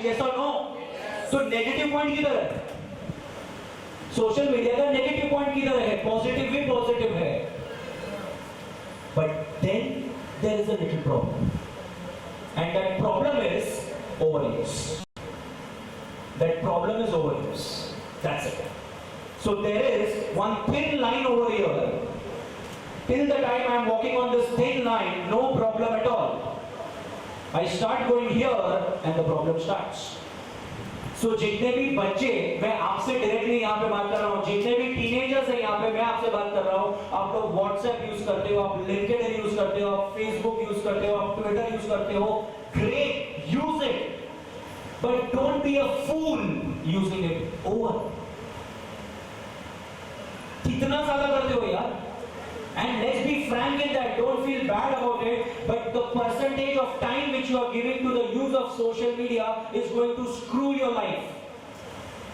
yes or no? तो negative point किधर है? सोशल मीडिया का नेगेटिव पॉइंट किधर है? पॉजिटिव भी पॉजिटिव है, but then there is a little problem, and that problem is overuse. That problem is overuse. That's it. So there is one thin line over here. Till the time I am walking on this thin line, no problem at all. I start going here and the problem starts. So जितने भी बच्चे, मैं आपसे directly यहाँ पे बात कर रहा हूँ, जितने भी टीनेजर्स हैं यहाँ पे मैं आपसे बात कर रहा हूँ, आप लोग व्हाट्सएप यूज करते हो, आप लिंक्डइन यूज करते हो, आप फेसबुक यूज करते हो, आप ट्विटर यूज करते हो, great, use it, but don't be a fool using it. Over. कितना ज्यादा करते हो यार? And let's be frank in that, don't feel bad about it, but the percentage of time which you are giving to the use of social media is going to screw your life.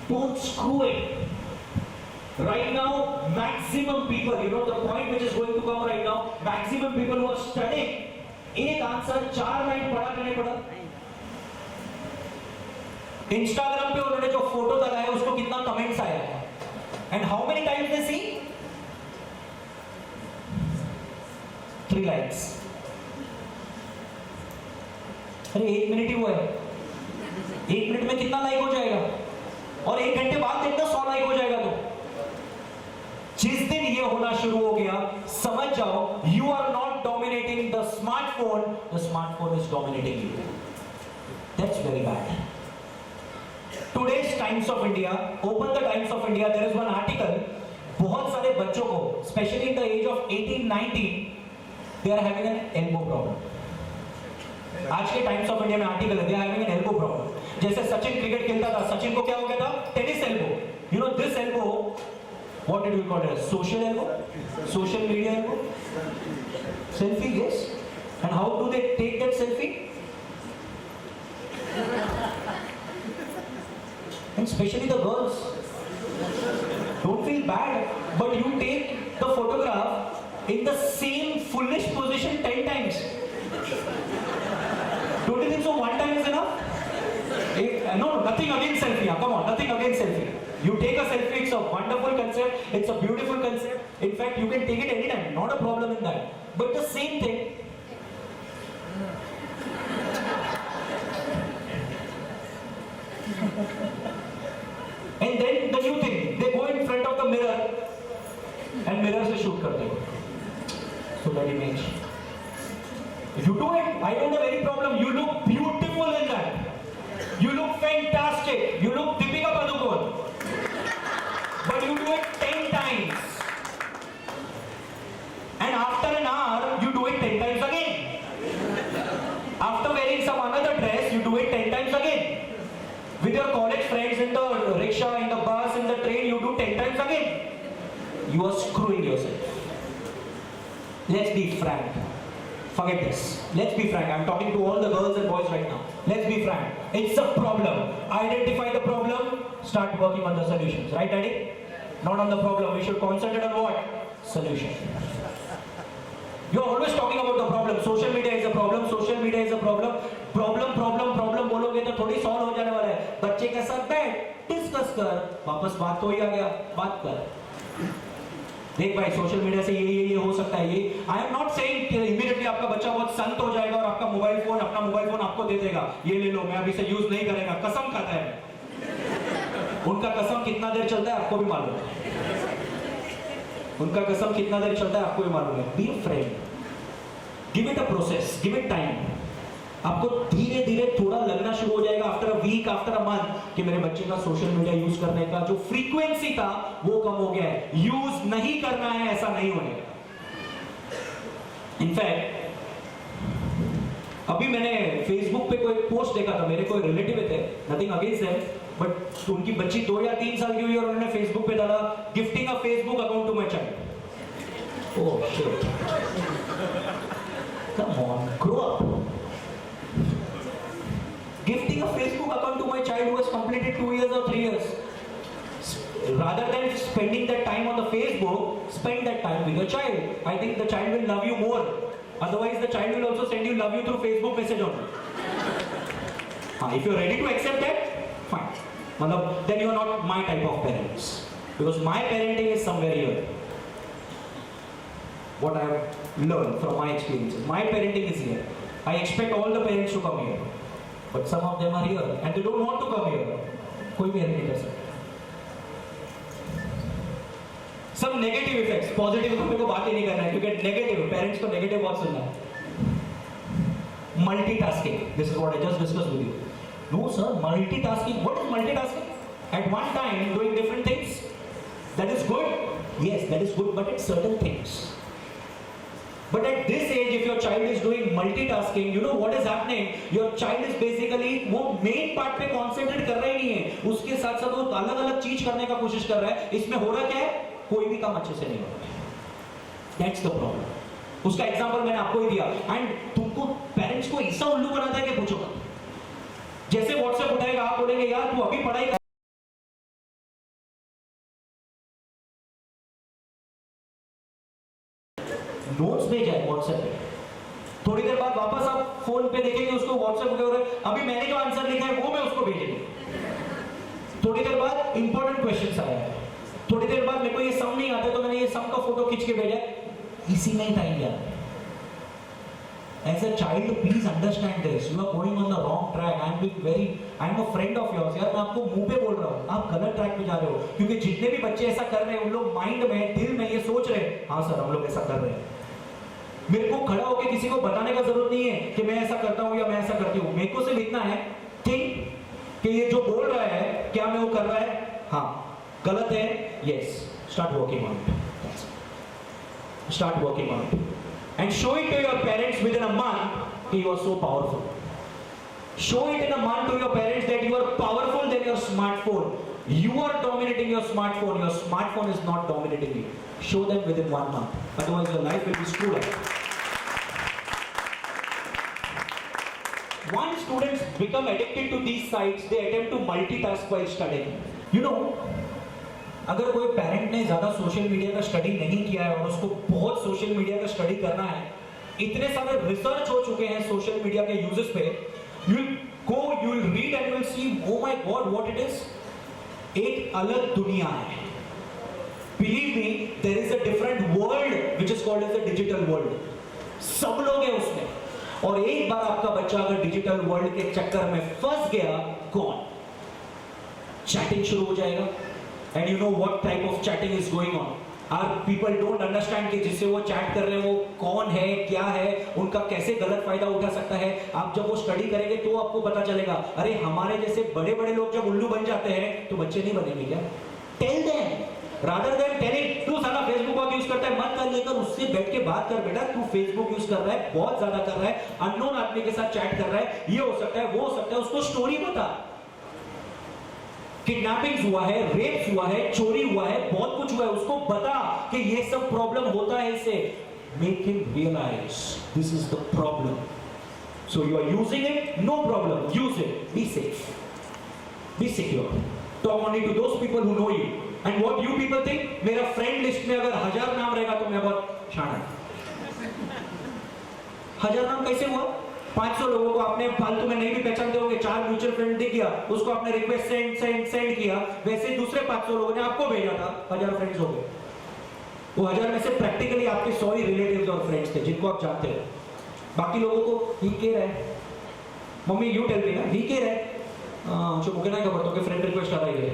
Don't screw it. Right now, maximum people, you know the point which is going to come right now, maximum people who are studying, एक answer 4 line पढ़ा कि नहीं पढ़ा? Instagram पे उन्होंने जो photo लगाया उसको कितना कमेंट्स आया है? And how many times they see? 3 likes. अरे 1 मिनट ही हुआ है, 1 मिनट में कितना लाइक हो जाएगा? और 1 घंटे बाद देखना 100 लाइक हो जाएगा। तो जिस दिन ये होना शुरू हो गया, समझ जाओ you are not dominating the smartphone is dominating you. That's very bad. Today's Times of India, open the Times of India, there is one article, बहुत सारे बच्चों को, especially in the age of 18-19, they are having an elbow problem. आज के times of India में article है, they are having an elbow problem. जैसे Sachin cricket खेलता था, सचिन को क्या हो गया था? Tennis elbow. You know this elbow, what did we call it? Social elbow? Social media elbow? Selfie, yes. And how do they take that selfie? And especially the girls. Don't feel bad, but you take the photograph in the same foolish position 10 times. Don't you think so? One time is enough? No, nothing against selfie. Come on, nothing against selfie. You take a selfie, it's a wonderful concept, it's a beautiful concept. In fact, you can take it anytime, not a problem in that. But the same thing, and then the new thing, they go in front of the mirror and mirror se shoot karte ho. So that image. If you do it, I don't have any problem. You look beautiful in that. You look fantastic. You look Deepika Padukone. But you do it 10 times. And after an hour, you do it 10 times again. After wearing some another dress, you do it 10 times again. With your college friends in the rickshaw, in the bus, in the train, you do 10 times again. You are screwing yourself. Let's be frank. Forget this. Let's be frank. I'm talking to all the girls and boys right now. Let's be frank. It's a problem. Identify the problem. Start working on the solutions. Right, Daddy? Not on the problem. We should concentrate on what? Solution. You're always talking about the problem. Social media is a problem. Social media is a problem. Problem बोलोगे तो थोड़ी solve हो जाने वाला है. बच्चे के साथ बैठ, डिस्कस कर, वापस बात तो ही आ गया, बात कर. देख भाई, सोशल मीडिया से ये हो सकता है. ये आई एम नॉट सेइंग कि इमीडिएटली आपका बच्चा बहुत संत हो जाएगा और आपका मोबाइल फोन आपको दे देगा. ये ले लो, मैं अभी से यूज नहीं करेगा. कसम खाता है. उनका कसम कितना देर चलता है आपको भी मालूम है. उनका कसम कितना देर चलता है आपको भी मालूम है. Be a friend. Give it a process, give it time. आपको धीरे धीरे थोड़ा लगना शुरू हो जाएगा after a week, after a month, कि मेरे बच्चे का सोशल मीडिया यूज करने का जो फ्रीक्वेंसी था वो कम हो गया है. यूज नहीं करना है ऐसा नहीं होने. इनफैक्ट अभी मैंने फेसबुक पे कोई पोस्ट देखा था. मेरे कोई रिलेटिव थे, नथिंग अगेंस्ट देम, बट उनकी बच्ची 2 या 3 साल की हुई और उन्होंने फेसबुक पे डाला, gifting a Facebook account to my child. Oh shit, come on, grow up. Gifting a Facebook account to my child who has completed 2 years or 3 years. Rather than spending that time on the Facebook, spend that time with your child. I think the child will love you more. Otherwise, the child will also send you love you through Facebook message only. If you're ready to accept that, fine. Then you're not my type of parents. Because my parenting is somewhere here. What I have learned from my experiences. My parenting is here. I expect all the parents to come here. But some of them are here and they don't want to come here. कोई भी help नहीं कर सकता. Some negative effects. Positive तो मेरे को बात ही नहीं करना है क्योंकि negative, parents को negative बहुत सुनना है. Multitasking. This is what I just discussed with you. No sir, multitasking. What is multitasking? At one time doing different things. That is good. Yes, that is good, but at certain things. But at this age, if your child is doing multitasking, you know what is happening? Your child is basically वो main part पे concentrate कर रहा ही नहीं है. उसके साथ साथ वो अलग-अलग चीज करने का कोशिश कर रहा है. इसमें हो रहा क्या है? कोई भी काम अच्छे से नहीं हो रहा. That's the problem. उसका एग्जाम्पल मैंने आपको ही दिया. एंड तुमको पेरेंट्स को ऐसा उल्लू बनाता है कि पूछो मत. जैसे व्हाट्सएप उठाएगा आप बोलेंगे यार तू अभी पढ़ाई कर, नोट्स भेजा है व्हाट्सएप पे. थोड़ी देर बाद वापस आप फोन पे देखेंगे उसको व्हाट्सएप पे हो रहा है अभी मैंने जो आंसर लिखा है वो मैं उसको भेजेंगे. थोड़ी देर बाद इंपॉर्टेंट क्वेश्चंस आया है. थोड़ी देर बाद मेरे को ये सम नहीं आता तो मैंने ये सम का फोटो खींच के भेजा. इसी में ही टाइम गया. As a child, please understand this. You are going on the wrong track. I am a friend of yours. यार मैं आपको मुंह पे बोल रहा हूँ. आप गलत ट्रैक पे जा रहे हो. क्योंकि जितने भी बच्चे ऐसा कर रहे हैं उन लोग माइंड में, दिल में ये सोच रहे हैं, हाँ सर हम लोग ऐसा कर रहे हैं. मेरे को खड़ा होकर किसी को बताने का जरूरत नहीं है कि मैं ऐसा करता हूँ या मैं ऐसा करती हूँ. मेरे को सिर्फ इतना है थिंक कि ये जो बोल रहा है क्या मैं वो कर रहा है. हाँ गलत है. Yes. Start working on it. Start working on it. And show it to your parents within a month that you are so powerful. Show it in a month to your parents that you are powerful than your smartphone. You are dominating your smartphone. Your smartphone is not dominating you. Show them within 1 month. Otherwise your life will be screwed up. Once students become addicted to these sites, they attempt to multitask while studying. You know, अगर कोई parent ने ज्यादा social media का study नहीं किया है और उसको बहुत सोशल मीडिया का स्टडी करना है, इतने सारे रिसर्च हो चुके हैं सोशल मीडिया के यूजेस पे, you will read and you will see, oh my God, what it is. एक अलग दुनिया है. Believe me, there is a different world which is called as the digital world. सब लोग हैं उसमें. और एक बार आपका बच्चा अगर डिजिटल वर्ल्ड के चक्कर में फंस गया, कौन चैटिंग शुरू हो जाएगा. And you know what type of chatting is going on. Our people don't understand कि जिससे वो चैट कर रहे हैं वो कौन है, क्या है, उनका कैसे गलत फायदा उठा सकता है. आप जब वो स्टडी करेंगे तो आपको पता चलेगा. अरे हमारे जैसे बड़े बड़े लोग जब उल्लू बन जाते हैं तो बच्चे नहीं बनेंगे क्या. Tell them rather than telling तू साला फेसबुक बहुत यूज करता है मत कर, लेकर उससे बैठ के बात कर बेटा. तू फेसबुक यूज कर रहा है, बहुत ज्यादा कर रहा है, अननोन आदमी के साथ चैट कर रहा है, ये हो सकता है वो हो सकता है. उसको स्टोरी बता. किडनैपिंग हुआ है, रेप हुआ है, चोरी हुआ है, बहुत कुछ हुआ है. उसको बता कि ये सब प्रॉब्लम होता है इससे. Make him realise this is the problem. So you are using it, no problem, use it. Be safe, be secure. Talk only to those people who know you. And what you people think, मेरा friend list में अगर 1000 नाम रहेगा तो मैं बहुत शाना. 1000 नाम कैसे हुआ? 500 लोगों को आपने फालतू में नहीं भी पहचानते होंगे, 4 म्यूचुअल फ्रेंड दिख गया, उसको आपने रिक्वेस्ट सेंड किया, वैसे दूसरे 500 लोगों ने आपको भेजा था, 1000 फ्रेंड्स हो गए. वो 1000 में से प्रैक्टिकली आपके 100 ही रिलेटिव्स और फ्रेंड्स थे जिनको आप जानते हो. बाकी लोगों को ही केयर है. मम्मी यू टेल मी ना, ही केयर है. जो मुझे नहीं खबर तो कि फ्रेंड रिक्वेस्ट आ रही है.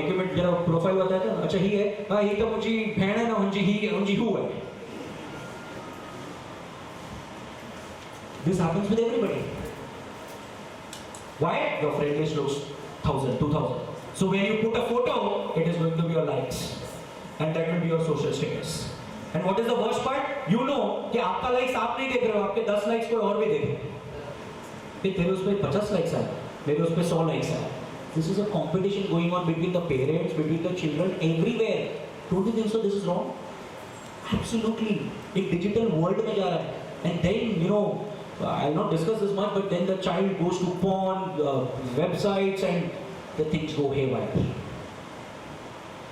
एक मिनट जरा प्रोफाइल बताया था. अच्छा ही है, हाँ ही तो मुझे बहन है ना, उनजी हु है. This happens with everybody. Why? Your friend list looks 1000, 2000. So when you put a photo, it is going to be your likes, and that will be your social status. And what is the worst part? You know कि आपका likes आप नहीं देख रहे हो, आपके 10 likes कोई और भी देख रहे हैं. तेरे उस पे 50 likes आए, मेरे उस पे 100 likes आए. This is a competition going on between the parents, between the children, everywhere. Don't you think so? This is wrong. Absolutely. एक digital world में जा रहा है. And then you know. I'll not discuss this much, but then the child goes to porn websites and the things go haywire.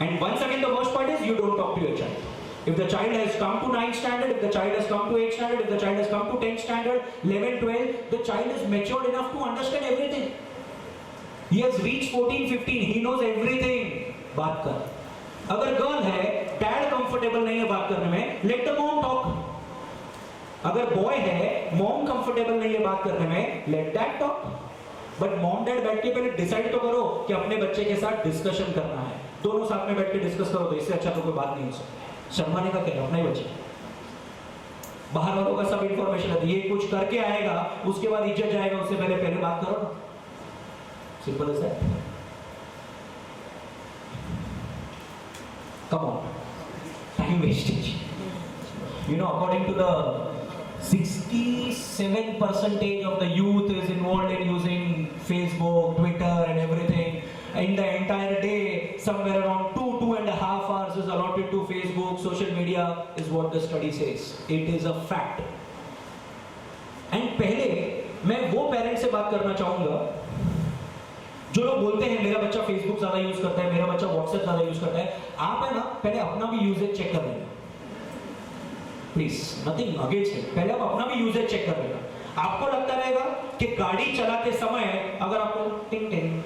And once again, the worst part is you don't talk to your child. If the child has come to 9th standard, if the child has come to 8th standard, if the child has come to 10th standard, 11, 12, the child is matured enough to understand everything. He has reached 14, 15, he knows everything. बात कर. अगर girl है, dad comfortable नहीं है बात करने में, let the mom talk. अगर बॉय है, मॉम कंफर्टेबल नहीं है बात करने में, let dad talk. But mom dad बैठ के पहले डिसाइड तो करो कि अपने बच्चे के साथ डिस्कशन करना है. दोनों साथ में बैठ के डिस्कस करो, तो इससे अच्छा तो कोई बात नहीं हो सकती. शर्माने का क्या है, अपना ही बच्चे. बाहर वालों का सब इंफॉर्मेशन है, ये कुछ करके आएगा, उसके बाद इज्जत जाएगा, उससे पहले बात करो. Simple as that. Come on. Time wastage. You know, according to the 67% of the youth is involved in using Facebook, Twitter and everything. In the entire day, somewhere around 2.5 hours is allotted to Facebook, social media is what the study says. It is a fact. And पहले मैं वो parents से बात करना चाहूँगा जो लोग बोलते हैं मेरा बच्चा Facebook ज़्यादा यूज करता है, मेरा बच्चा WhatsApp ज़्यादा यूज करता है. आप है ना, पहले अपना भी यूजेज चेक कर लेना. Please, nothing against it. पहले आप अपना भी यूजेज चेक कर लेना. आपको लगता रहेगा कि गाड़ी चलाते समय अगर आपको टिंग टिंग,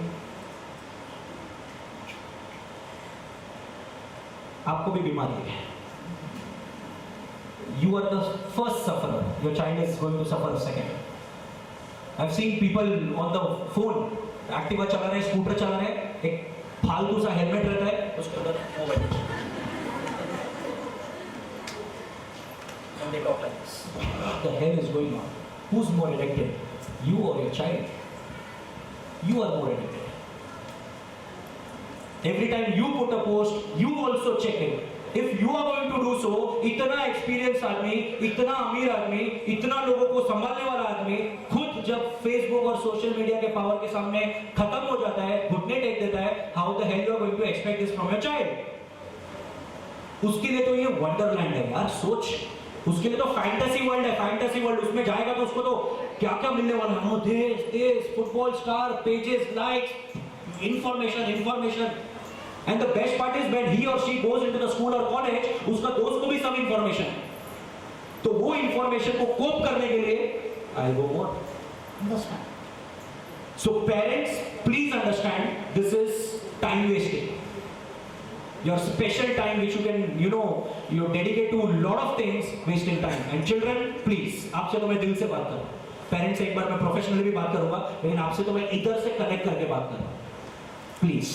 आपको भी बीमारी है, you are the first sufferer, your child is going to suffer second. I've seen people on the phone, Activa चला रहे हैं, स्कूटर चला रहे हैं, एक फालतू सा हेलमेट रहता है, उसके अंदर mobile. And they talk like this. What the hell is going on? Who's more addicted? You or your child? You are more addicted. Every time you put a post, you also check it. If you are going to do so, इतना experience आदमी, इतना अमीर आदमी, इतना लोगों को संभालने वाला आदमी, खुद जब फेसबुक और सोशल मीडिया के पावर के सामने खत्म हो जाता है, घुटने टेक देता है, how the hell you are going to expect this from your child? उसके लिए तो ये वंडरलैंड है यार. सोच, उसके लिए तो फैंटेसी वर्ल्ड है. फैंटेसी वर्ल्ड, उसमें जाएगा तो उसको तो क्या क्या मिलने वाला है. देश, football star, pages, likes, information. And the best part is when he और she goes into the school और कॉलेज, उसका दोस्त को भी सब इंफॉर्मेशन. तो वो इंफॉर्मेशन को कोप करने के लिए I go more. Understand? So parents, please understand, this is time wasting. Your special time which you can, you dedicate to a lot of things, wasting time. And children, please, आपसे तो मैं दिल से बात करूँ. पेरेंट्स से एक बार मैं प्रोफेशनली भी बात करूँगा, लेकिन आपसे तो मैं इधर से कनेक्ट करके बात करूँगा. प्लीज,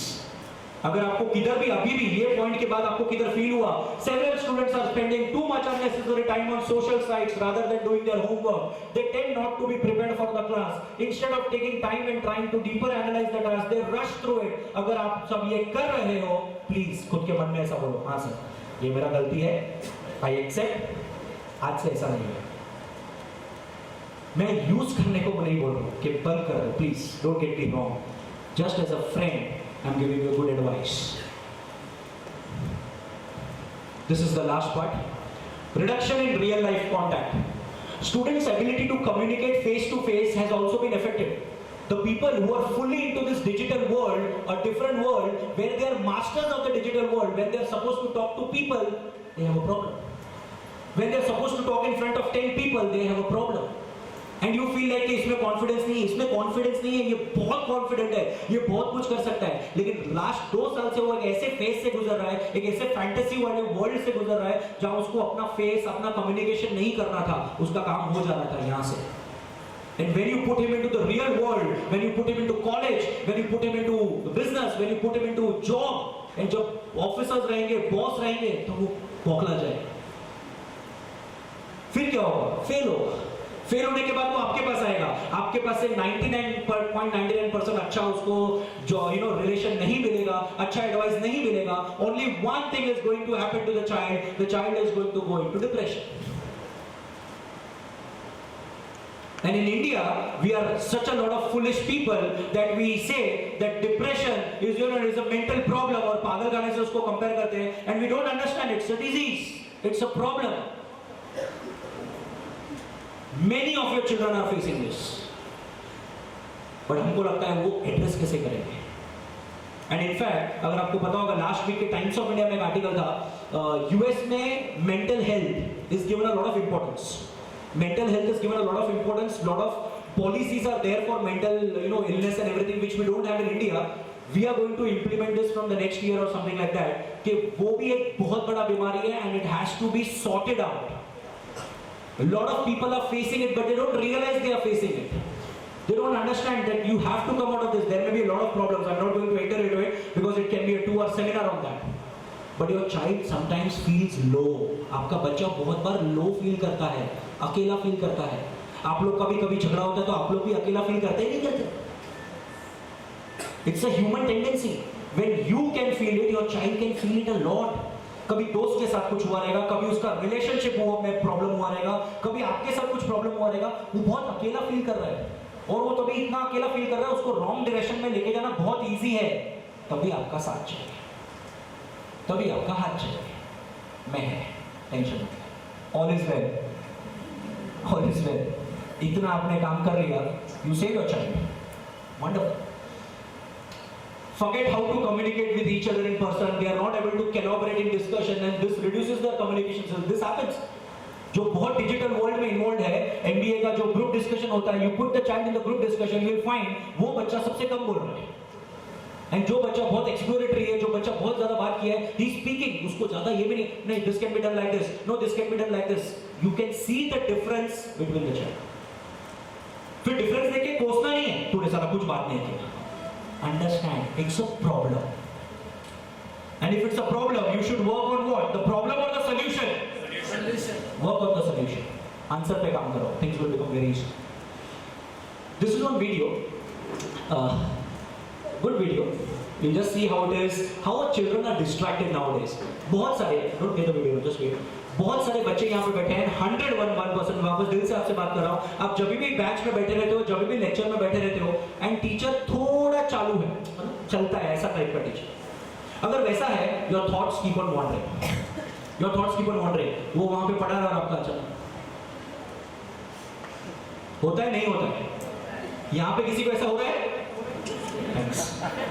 अगर आपको किधर भी अभी भी ये पॉइंट के बाद आपको किधर फील हुआ, several students are spending too much unnecessary time on social sites rather than doing their homework. They tend not to be prepared for the class. Instead of taking time and trying to deeper analyze the task, they rush through it. अगर आप सब ये कर रहे हो, please खुद के मन में ऐसा बोलो, हाँ सर, ये मेरा गलती है, I accept, आज से ऐसा नहीं है. मैं यूज करने को नहीं बोल रहा हूँ कि बंद कर दो, please don't get me wrong. Just as a friend I'm giving you good advice. This is the last part. Reduction in real life contact. Students' ability to communicate face to face has also been affected. The people who are fully into this digital world, a different world, where they are masters of the digital world, when they are supposed to talk to people, they have a problem. When they are supposed to talk in front of 10 people, they have a problem. And you feel like कि इसमें confidence नहीं है, इसमें confidence नहीं है, ये बहुत confident है, ये बहुत कुछ कर सकता है. लेकिन लास्ट 2 साल से वो एक ऐसे फेज से गुजर रहा है, एक ऐसे फैंटेसी वाले वर्ल्ड से गुजर रहा है जहां उसको अपना फेस, अपना कम्युनिकेशन नहीं करना था, उसका काम हो जाना था यहां से. And when you put him into the real world, when you put him into college, when you put him into business, when you put him into job, and जब ऑफिसर्स रहेंगे, बॉस रहेंगे, तो वो बौखला जाए. फिर क्या होगा? फेल होगा. फेल होने के बाद वो आपके पास आएगा, आपके पास से 99.99% अच्छा उसको जो रिलेशन नहीं मिलेगा, अच्छा एडवाइस नहीं मिलेगा. Only one thing is going to happen to the child is going to go into depression. And in India, we are such a lot of foolish people that we say that depression is is a mental problem, और पागल गाने से उसको compare करते हैं, and we don't understand it's a disease, it's a problem. Many of your children are facing this, but हमको लगता है वो एड्रेस कैसे करेंगे. एंड इनफैक्ट अगर आपको पता होगा लास्ट वीक के टाइम्स ऑफ इंडिया में एक आर्टिकल था, यूएस में mental health is given a lot of importance. Mental health is given a lot of importance. Lot of policies are there for mental illness and everything which we don't have in India. We are going to implement this from the next year or something like that. कि वो भी एक बहुत बड़ा बीमारी है and it has to be sorted out. A lot of people are facing it but they don't realize they are facing it. They don't understand that you have to come out of this. There may be a lot of problems. I'm not going to enter into it because it can be a 2-hour seminar on that. But your child sometimes feels low. आपका बच्चा बहुत बार low feel करता है, अकेला feel करता है. आप लोग कभी कभी झगड़ा होता है तो आप लोग भी अकेला फील करते ही नहीं करते. It's a human tendency. When you can feel it, your child can feel it a lot. कभी दोस्त के साथ कुछ हुआ रहेगा, कभी उसका रिलेशनशिप में प्रॉब्लम हुआ रहेगा, कभी आपके साथ कुछ प्रॉब्लम हुआ रहेगा. वो बहुत अकेला फील कर रहा है और वो तभी इतना अकेला फील कर रहा है, उसको रॉन्ग डायरेक्शन में लेके जाना बहुत ईजी है. तभी आपका साथ चाहिए, तभी आपका हाथ चाहिए. मैं है, टेंशन मत. All is well, all is well. इतना आपने काम कर लिया, you save your child. Wonderful. Forget how to communicate with each other in person. They are not able to collaborate in discussion and this reduces their communication skills. This happens. जो बहुत digital world में involve है, MBA का जो group discussion होता है, you put the child in the group discussion, you will find वो बच्चा सबसे कम बोल रहा है. एंड जो बच्चा बहुत एक्सप्लोरेटरी है, जो बच्चा बहुत ज्यादा बात किया है, ही इज स्पीकिंग. उसको ज्यादा ये भी नहीं this can be done like this, no this can be done like this. You can see the difference between the child. फिर डिफरेंस देख के कोसना नहीं है, तूने सारा कुछ बात नहीं किया. Understand it's a problem. And if it's a problem you should work on what, the problem और the solution. Work on the solution. Answer पे काम करो, things will become very easy. This is on video, good video. You'll just see how it is, how our children are distracted nowadays. बहुत सारे, don't get the video, just wait. बहुत सारे बच्चे यहाँ पे बैठे हैं, 101% वापस दिल से आपसे बात कर रहा हूँ. आप जब भी बैच में बैठे रहते हो, जब भी लेक्चर में बैठे रहते हो, एंड टीचर थोड़ा चालू है, चलता है ऐसा टाइप का टीचर. अगर वैसा है, your thoughts keep on wandering. Your thoughts keep on wandering. वो वहाँ पे पढ़ा रहा और आपका अच्छा होता है, नहीं होता है. यहाँ पे किसी को ऐसा हो रहा है?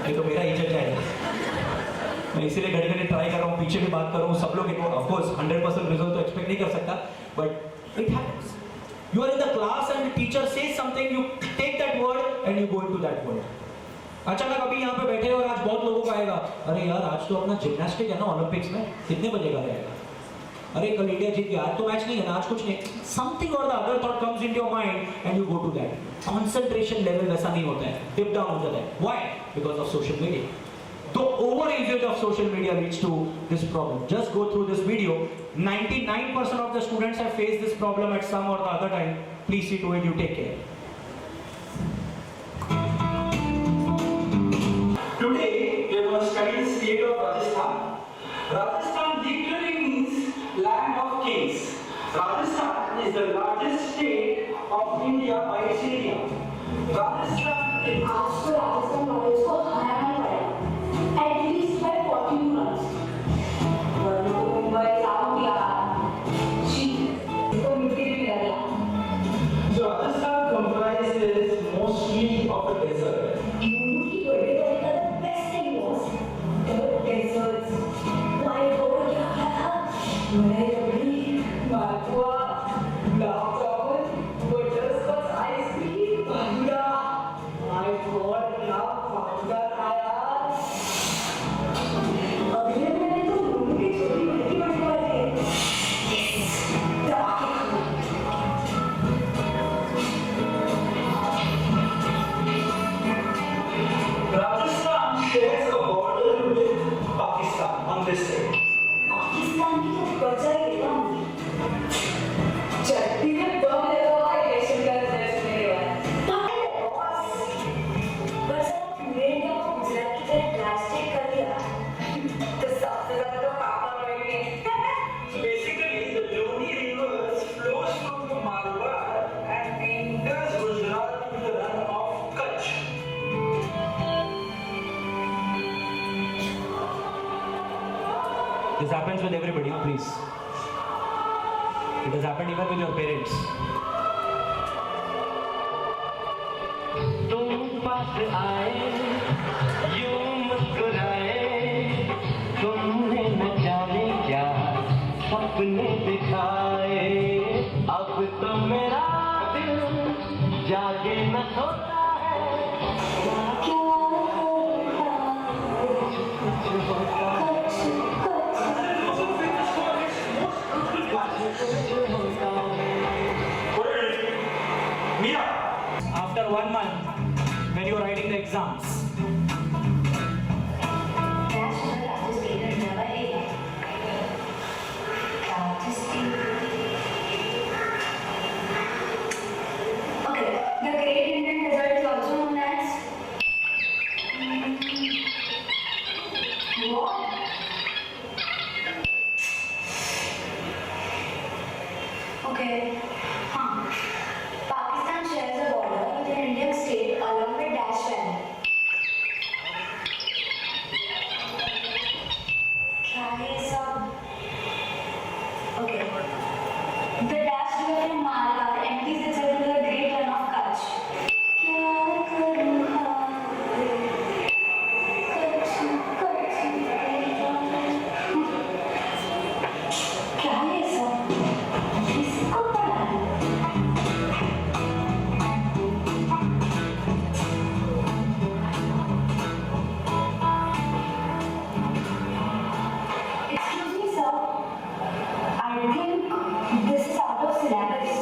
ये तो मेरा इज्जत जाएगा. मैं इसीलिए घड़ी घड़ी ट्राई कर रहा हूँ, पीछे भी बात कर रहा हूँ. सब लोग ऑफ कोर्स 100% रिजल्ट तो एक्सपेक्ट नहीं कर सकता, but it happens. You are in the class and teacher says something, you take that word and you go into that word. अचानक अभी यहाँ पे बैठे और आज बहुत लोगों को आएगा, अरे यार आज तो अपना जिम्नास्टिक है ना ओलंपिक्स में, कितने बजे का रहेगा? अरे कल इंडिया जीत गया, आज तो मैच नहीं है ना, आज कुछ नहीं. समथिंग और the other thought comes into your mind and you go to that. Concentration level वैसा नहीं होता है, डिप डाउन हो जाता है. Why? Because of social media. The over usage of social media leads to this problem. Just go through this video. 99% of the students have faced this problem at some or the other time. Please see to it, you take care. Today we are going to study the state of Rajasthan. Rajasthan literally means land of kings. Rajasthan is the largest state of India by its area. Rajasthan आज तो Rajasthan college को हराना पड़ा at least by 42 runs. वरना तो मुंबई जाऊँ यार, जी तो मिट्टी भी लगा. So Rajasthan comprises mostly of a desert. Mumbai की बड़े बड़े का the best thing was the deserts. My God क्या था? मैं रबड़ी, मालपुआ, गुलाब जामुन, बटरस्कॉच आइसक्रीम, भांडा. My God क्या भांडा खाया. अगले महीने तो मुंबई की छोटी बड़ी बनने वाली है. दबाके खाना. Rajasthan shares a border with Pakistan on this side. Pakistan की तो बचा ही ना. चट्टी में बम लगा हुआ है, इलेक्शन का रिजल्ट मेरे पास. बस पूरे इंडिया को गुजरात की तरह प्लास्टिक कर दिया तो सबसे ज्यादा तो पापा बनेंगे. Basically, the Loni River flows from the Malwa and enters Gujarat to the run of Kutch. This happens with everybody, please. It has happened even with your parents. तुम पास आए यूं मुस्कुरा exams. Dash the largest state in India by area. Largest state. Okay, the Great Indian Desert is also known as what? Okay. Pakistan shares a border with an Indian state along with Dash Valley. Try some. Okay. The Dash River from Malabar empties itself into the Great Run of Kutch. क्या करूँ हारे, कच्छ, कच्छ, क्या है ये सब? किसको पढ़ा है? Excuse me, sir. I think this is out of syllabus.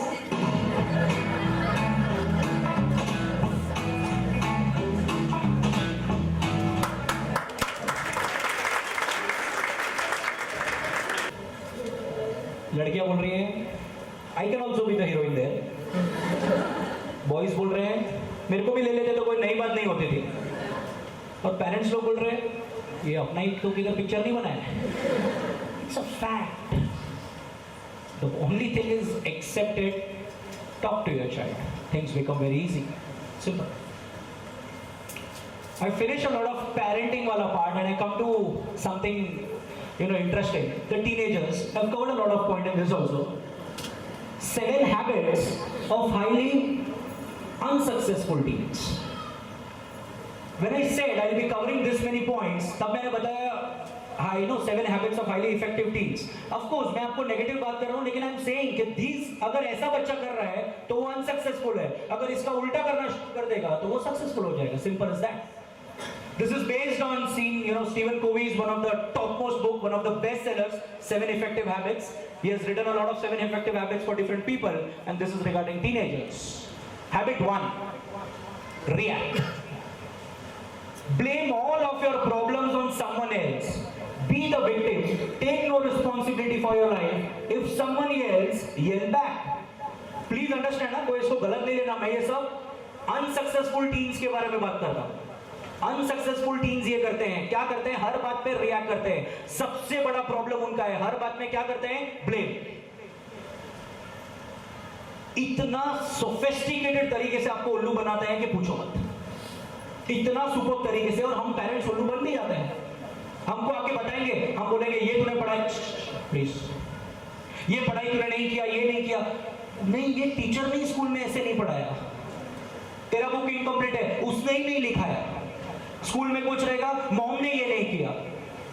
लड़कियां बोल रही हैं I can also be the heroine there. Boys बोल रहे हैं मेरे को भी ले लेते तो कोई नई बात नहीं होती थी. और पेरेंट्स लोग बोल रहे हैं ये अपना ही तो किधर पिक्चर नहीं बनाया. It's a fact. The only thing is accept it. Talk to your child. Things become very easy. Simple. I finish a lot of parenting wala part and I come to something interesting. The teenagers. I've covered a lot of point in this also. 7 habits of highly unsuccessful teens. When I said I'll be covering this many points, तब मैंने बताया I know 7 habits of highly effective teens. Of course मैं आपको negative बात कर रहा हूँ लेकिन I'm saying कि these अगर ऐसा बच्चा कर रहा है तो वो अनसक्सेसफुल है. अगर इसका उल्टा करना शुरू कर देगा तो वो सक्सेसफुल हो जाएगा. Simple as that. This is based on seeing, Stephen Covey's one of the topmost book, one of the best sellers, 7 Effective Habits. He has written a lot of 7 effective habits for different people, and this is regarding teenagers. Habit 1, react. Blame all of your problems on someone else. Be the victim. Take no responsibility for your life. If someone yells, yell back. Please understand ना, कोई इसको गलत नहीं लेना. मैं ये सब unsuccessful teens के बारे में बात करता हूँ. अनसक्सेसफुल टीन्स ये करते हैं, क्या करते हैं? हर बात पे रिएक्ट करते हैं. सबसे बड़ा प्रॉब्लम उनका है, हर बात में क्या करते हैं? ब्लेम. इतना सोफिस्टिकेटेड तरीके से आपको उल्लू बनाते हैं कि पूछो मत. इतना सुपर तरीके से. और हम पेरेंट्स उल्लू बन भी जाते हैं. हमको आके बताएंगे, हम बोलेंगे ये तूने पढ़ाई, प्लीज ये पढ़ाई तूने नहीं किया, ये नहीं किया. नहीं, ये टीचर ने स्कूल में ऐसे नहीं पढ़ाया. तेरा बुक इनकम्प्लीट है, उसने ही नहीं लिखा है. स्कूल में कुछ रहेगा, मॉम ने ये नहीं किया.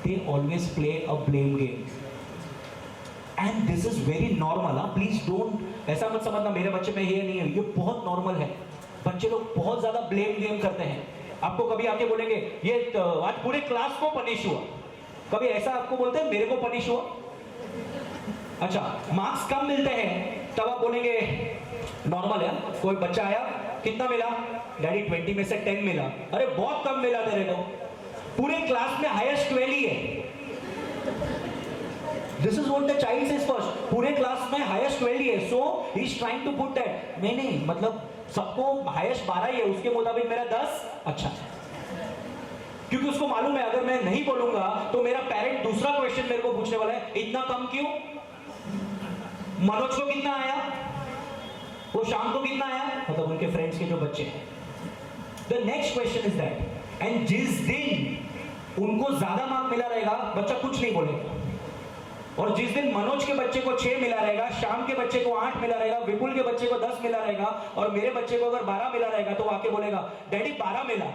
They always play a blame game. And this is very normal. Please don't ऐसा मत समझना मेरे बच्चे में ये नहीं है. ये बहुत नॉर्मल है. बच्चे लोग बहुत ज्यादा ब्लेम गेम करते हैं. आपको कभी आके बोलेंगे ये आज पूरे क्लास को पनिश हुआ. कभी ऐसा आपको बोलते हैं मेरे को पनिश हुआ? अच्छा, मार्क्स कम मिलते हैं तब आप बोलेंगे नॉर्मल है. कोई बच्चा आया, कितना मिला? डैडी 20 में से 10 मिला. अरे बहुत कम मिला तेरे को. पूरे क्लास में हाईएस्ट 12 ही है. This is what the child says first. पूरे क्लास में हाईएस्ट 12 ही है. So he is trying to put that. नहीं, मतलब सबको हाईएस्ट 12 ही है, उसके मुताबिक मेरा 10 अच्छा है. क्योंकि उसको मालूम है अगर मैं नहीं बोलूंगा तो मेरा पेरेंट दूसरा क्वेश्चन मेरे को पूछने वाला है, इतना कम क्यों? मनोज को कितना आया? वो शाम को कितना आया? मतलब उनके फ्रेंड्स के जो बच्चे हैं. The next question is that. And जिस दिन उनको ज्यादा मार्क मिला रहेगा बच्चा कुछ नहीं बोलेगा. और जिस दिन मनोज के बच्चे को 6 मिला रहेगा, श्याम के बच्चे को 8 मिला रहेगा, विपुल के बच्चे को 10 मिला रहेगा और मेरे बच्चे को अगर 12 मिला रहेगा तो आके बोलेगा डैडी 12 मिला,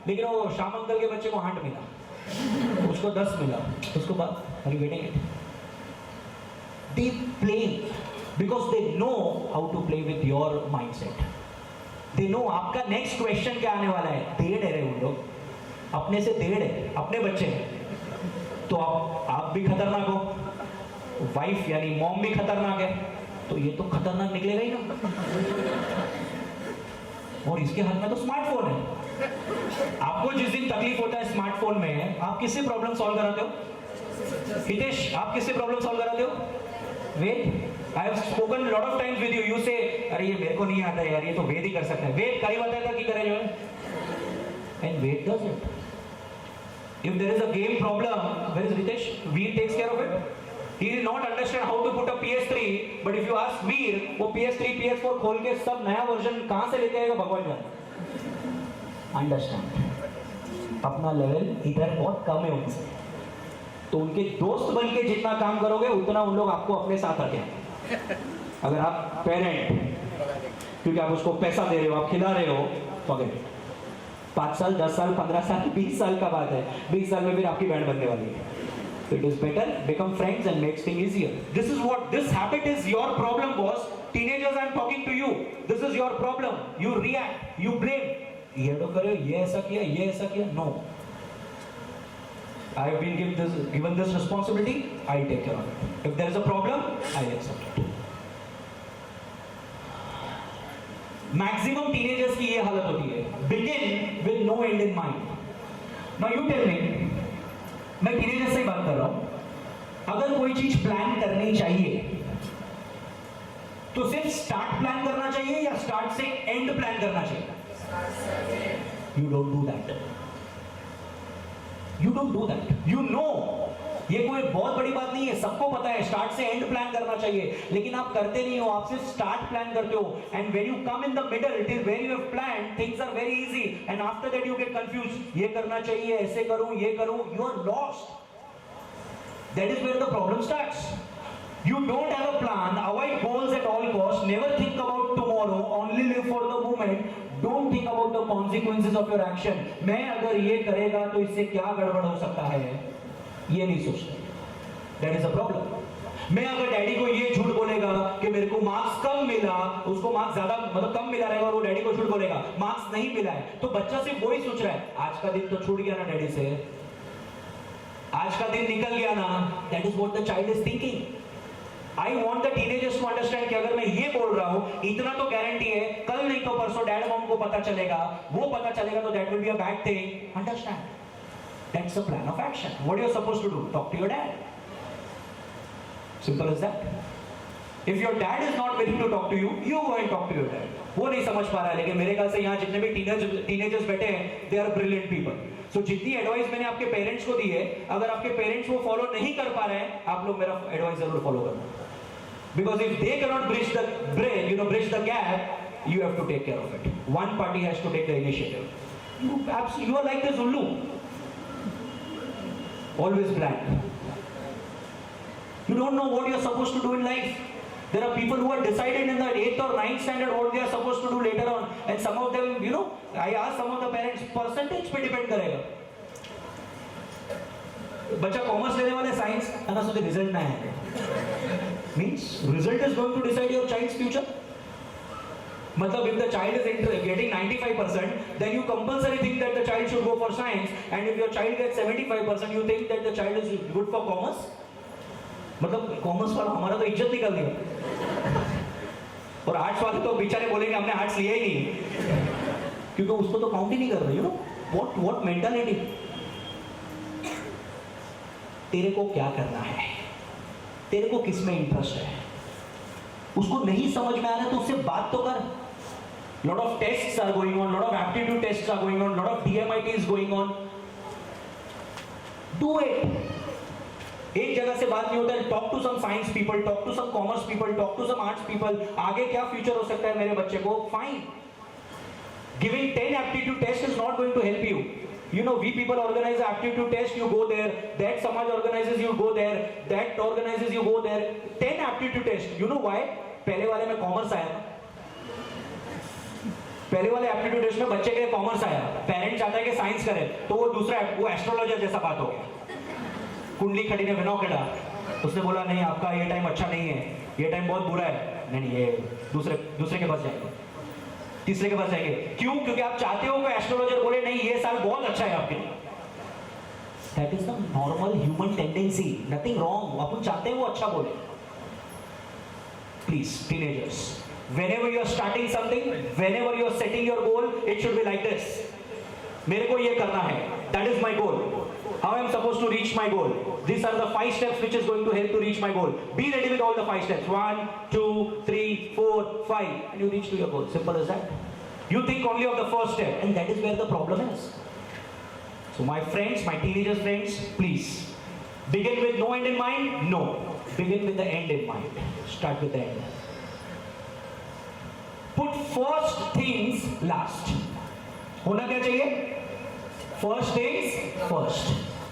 लेकिन वो श्याम अंकल के बच्चे को 8 मिला, उसको 10 मिला. उसको बात are you getting it? They play because they know how to play with your mindset. They know आपका नेक्स्ट क्वेश्चन क्या आने वाला है. डेढ़ है उन लोग, अपने से डेढ़ है, अपने बच्चे हैं तो आप भी खतरनाक हो, वाइफ यानी मॉम भी खतरनाक है, तो ये तो खतरनाक निकलेगा ही ना. और इसके हाथ में तो स्मार्टफोन है. आपको जिस दिन तकलीफ होता है स्मार्टफोन में, आप किससे प्रॉब्लम सॉल्व कराते हो? हितेश, आप किससे प्रॉब्लम सॉल्व कराते हो? Ved. I have spoken lot of times with you, you say अरे ये मेरे को नहीं आता यार, ये तो वेद ही कर सकता है। वेद कहीं बताया था कि करे जो है, and what does it. If there is a game problem, where is Ritesh? Veer takes care of it. He will not understand how to put a PS3, but if you ask Veer, वो PS3, PS4 खोल के सब नया version कहाँ से लेके आएगा भगवान जाने। Understand? अपना लेवल इधर बहुत कम है उनसे, तो उनके दोस्त बन के जितना काम करोगे उतना उन लोग आपको अपने साथ रखेंगे। अगर आप पेरेंट, क्योंकि आप उसको पैसा दे रहे हो, आप खिला रहे हो, forget it. 5 साल, 10 साल, 15 साल, 20 साल का बात है, 20 साल में फिर आपकी बैंड बनने वाली है। So it is better become friends and makes things easier. This is what this habit is your problem, boss. Teenagers, I'm talking to you. This is your problem. You react, you blame. ये तो करो, ये ऐसा किया, ये ऐसा किया. No. I have been given this responsibility. I take care of it. If there is a problem, I accept it. Maximum teenagers की ये हालत होती है, begin with no end in mind. Now you tell me, मैं teenagers से ही बात कर रहा हूं, अगर कोई चीज प्लान करनी चाहिए तो सिर्फ स्टार्ट प्लान करना चाहिए या स्टार्ट से एंड प्लान करना चाहिए? You don't do that, you don't do that, you know ये कोई बहुत बड़ी बात नहीं है, सबको पता है स्टार्ट से एंड प्लान करना चाहिए, लेकिन आप करते नहीं हो, आप सिर्फ स्टार्ट प्लान करते हो, and when you come in the middle till where you have planned, things are very easy, and after that you get confused, ये करना चाहिए, ऐसे करूं, ये करूं, you are lost. That is where the problem starts. You don't have a plan, avoid goals at all costs, never think about tomorrow, only live for the moment, don't think about the consequences of your action. मैं अगर ये करेगा तो इससे क्या गड़बड़ हो सकता है, ये नहीं सोचते। That is a problem. मैं अगर डैडी को ये झूठ बोलेगा कि मेरे को मार्क्स कम मिला, उसको मार्क्स ज्यादा मतलब कम मिला रहेगा और वो डैडी को झूठ बोलेगा मार्क्स नहीं मिला है, तो बच्चा सिर्फ वही सोच रहा है, आज का दिन तो छूट गया ना डैडी से, आज का दिन निकल गया ना। That is what the child is thinking. I want the teenagers to understand कि अगर मैं ये बोल रहा हूँ, इतना तो गारंटी है, कल नहीं तो परसों डैड मॉम को पता चलेगा, वो पता चलेगा तो that will be a bad thing. Understand? That's the plan of action. What you're supposed to do? Talk to your dad. Simple as that. If your dad is not willing to talk to you, you go and talk to your dad. वो नहीं समझ पा रहा है, लेकिन मेरे ख्याल से यहाँ जितने भी teenagers बैठे हैं, they are brilliant people. So जितनी एडवाइस मैंने आपके पेरेंट्स को दी है, अगर आपके पेरेंट्स वो फॉलो नहीं कर पा रहे हैं, आप लोग मेरा एडवाइस जरूर फॉलो करना, because if they cannot bridge the gap, you have to take care of it. One party has to take the initiative. You are like the Zulu, always blank. You don't know what you are supposed to do in life. There are people who are decided in the 8th or 9th standard what they are supposed to do later on, and some of them, I ask some of the parents, percentage पे depend करेगा। बच्चा commerce लेने वाले science है सोचे result ना है, means result is going to decide your child's future. मतलब if the child is getting 95%, then you compulsory think that the child should go for science, and if your child gets 75%, you think that the child is good for commerce. मतलब commerce वाला हमारा तो इज्जत निकल गया, और arts वाले तो बेचारे बोलेंगे हमने आर्ट्स लिया ही नहीं, क्योंकि उसको तो काउंट ही नहीं कर रहे। What mentality. तेरे को क्या करना है, तेरे को किस में इंटरेस्ट है, उसको नहीं समझ में आ रहा है तो उससे बात तो कर। Lot of tests are going on, lot of aptitude tests are going on, lot of DMIT is going on, do it. एक जगह से बात नहीं होता है, talk to some science people, talk to some commerce people, talk to some arts people, आगे क्या future हो सकता है मेरे बच्चे को, fine. Giving 10 aptitude tests is not going to help you. We people organize an aptitude test, you go there, that Samaj organizes, you go there, that organizes, you go there, 10 aptitude tests. You know why? पहले वाले में commerce आया, पहले वाले aptitude test में बच्चे के commerce आया, पेरेंट चाहता है कि साइंस करे, तो वो एस्ट्रोलॉजर जैसा बात हो गया। कुंडली खड़ी ने विनो केड़ा, उसने बोला नहीं आपका ये टाइम अच्छा नहीं है, ये टाइम बहुत बुरा है, नहीं ये दूसरे के पास जाएंगे, तीसरे के पास जाएंगे। क्यों? क्योंकि आप चाहते हो कि एस्ट्रोलॉजर बोले नहीं ये साल बहुत अच्छा है आपके लिए। That is the normal human tendency, nothing wrong, अपन चाहते हैं वो अच्छा बोले। Please teenagers, whenever you are starting something, whenever you are setting your goal, it should be like this. मेरे को ये करना है, that is my goal. How I am supposed to reach my goal? These are the 5 steps which is going to help to reach my goal. Be ready with all the 5 steps. 1, 2, 3, 4, 5, and you reach to your goal. Simple as that. You think only of the first step, and that is where the problem is. So my friends, my teenagers friends, please begin with no end in mind. No, begin with the end in mind. Start with the end. Put first things last. होना क्या चाहिए? First things first.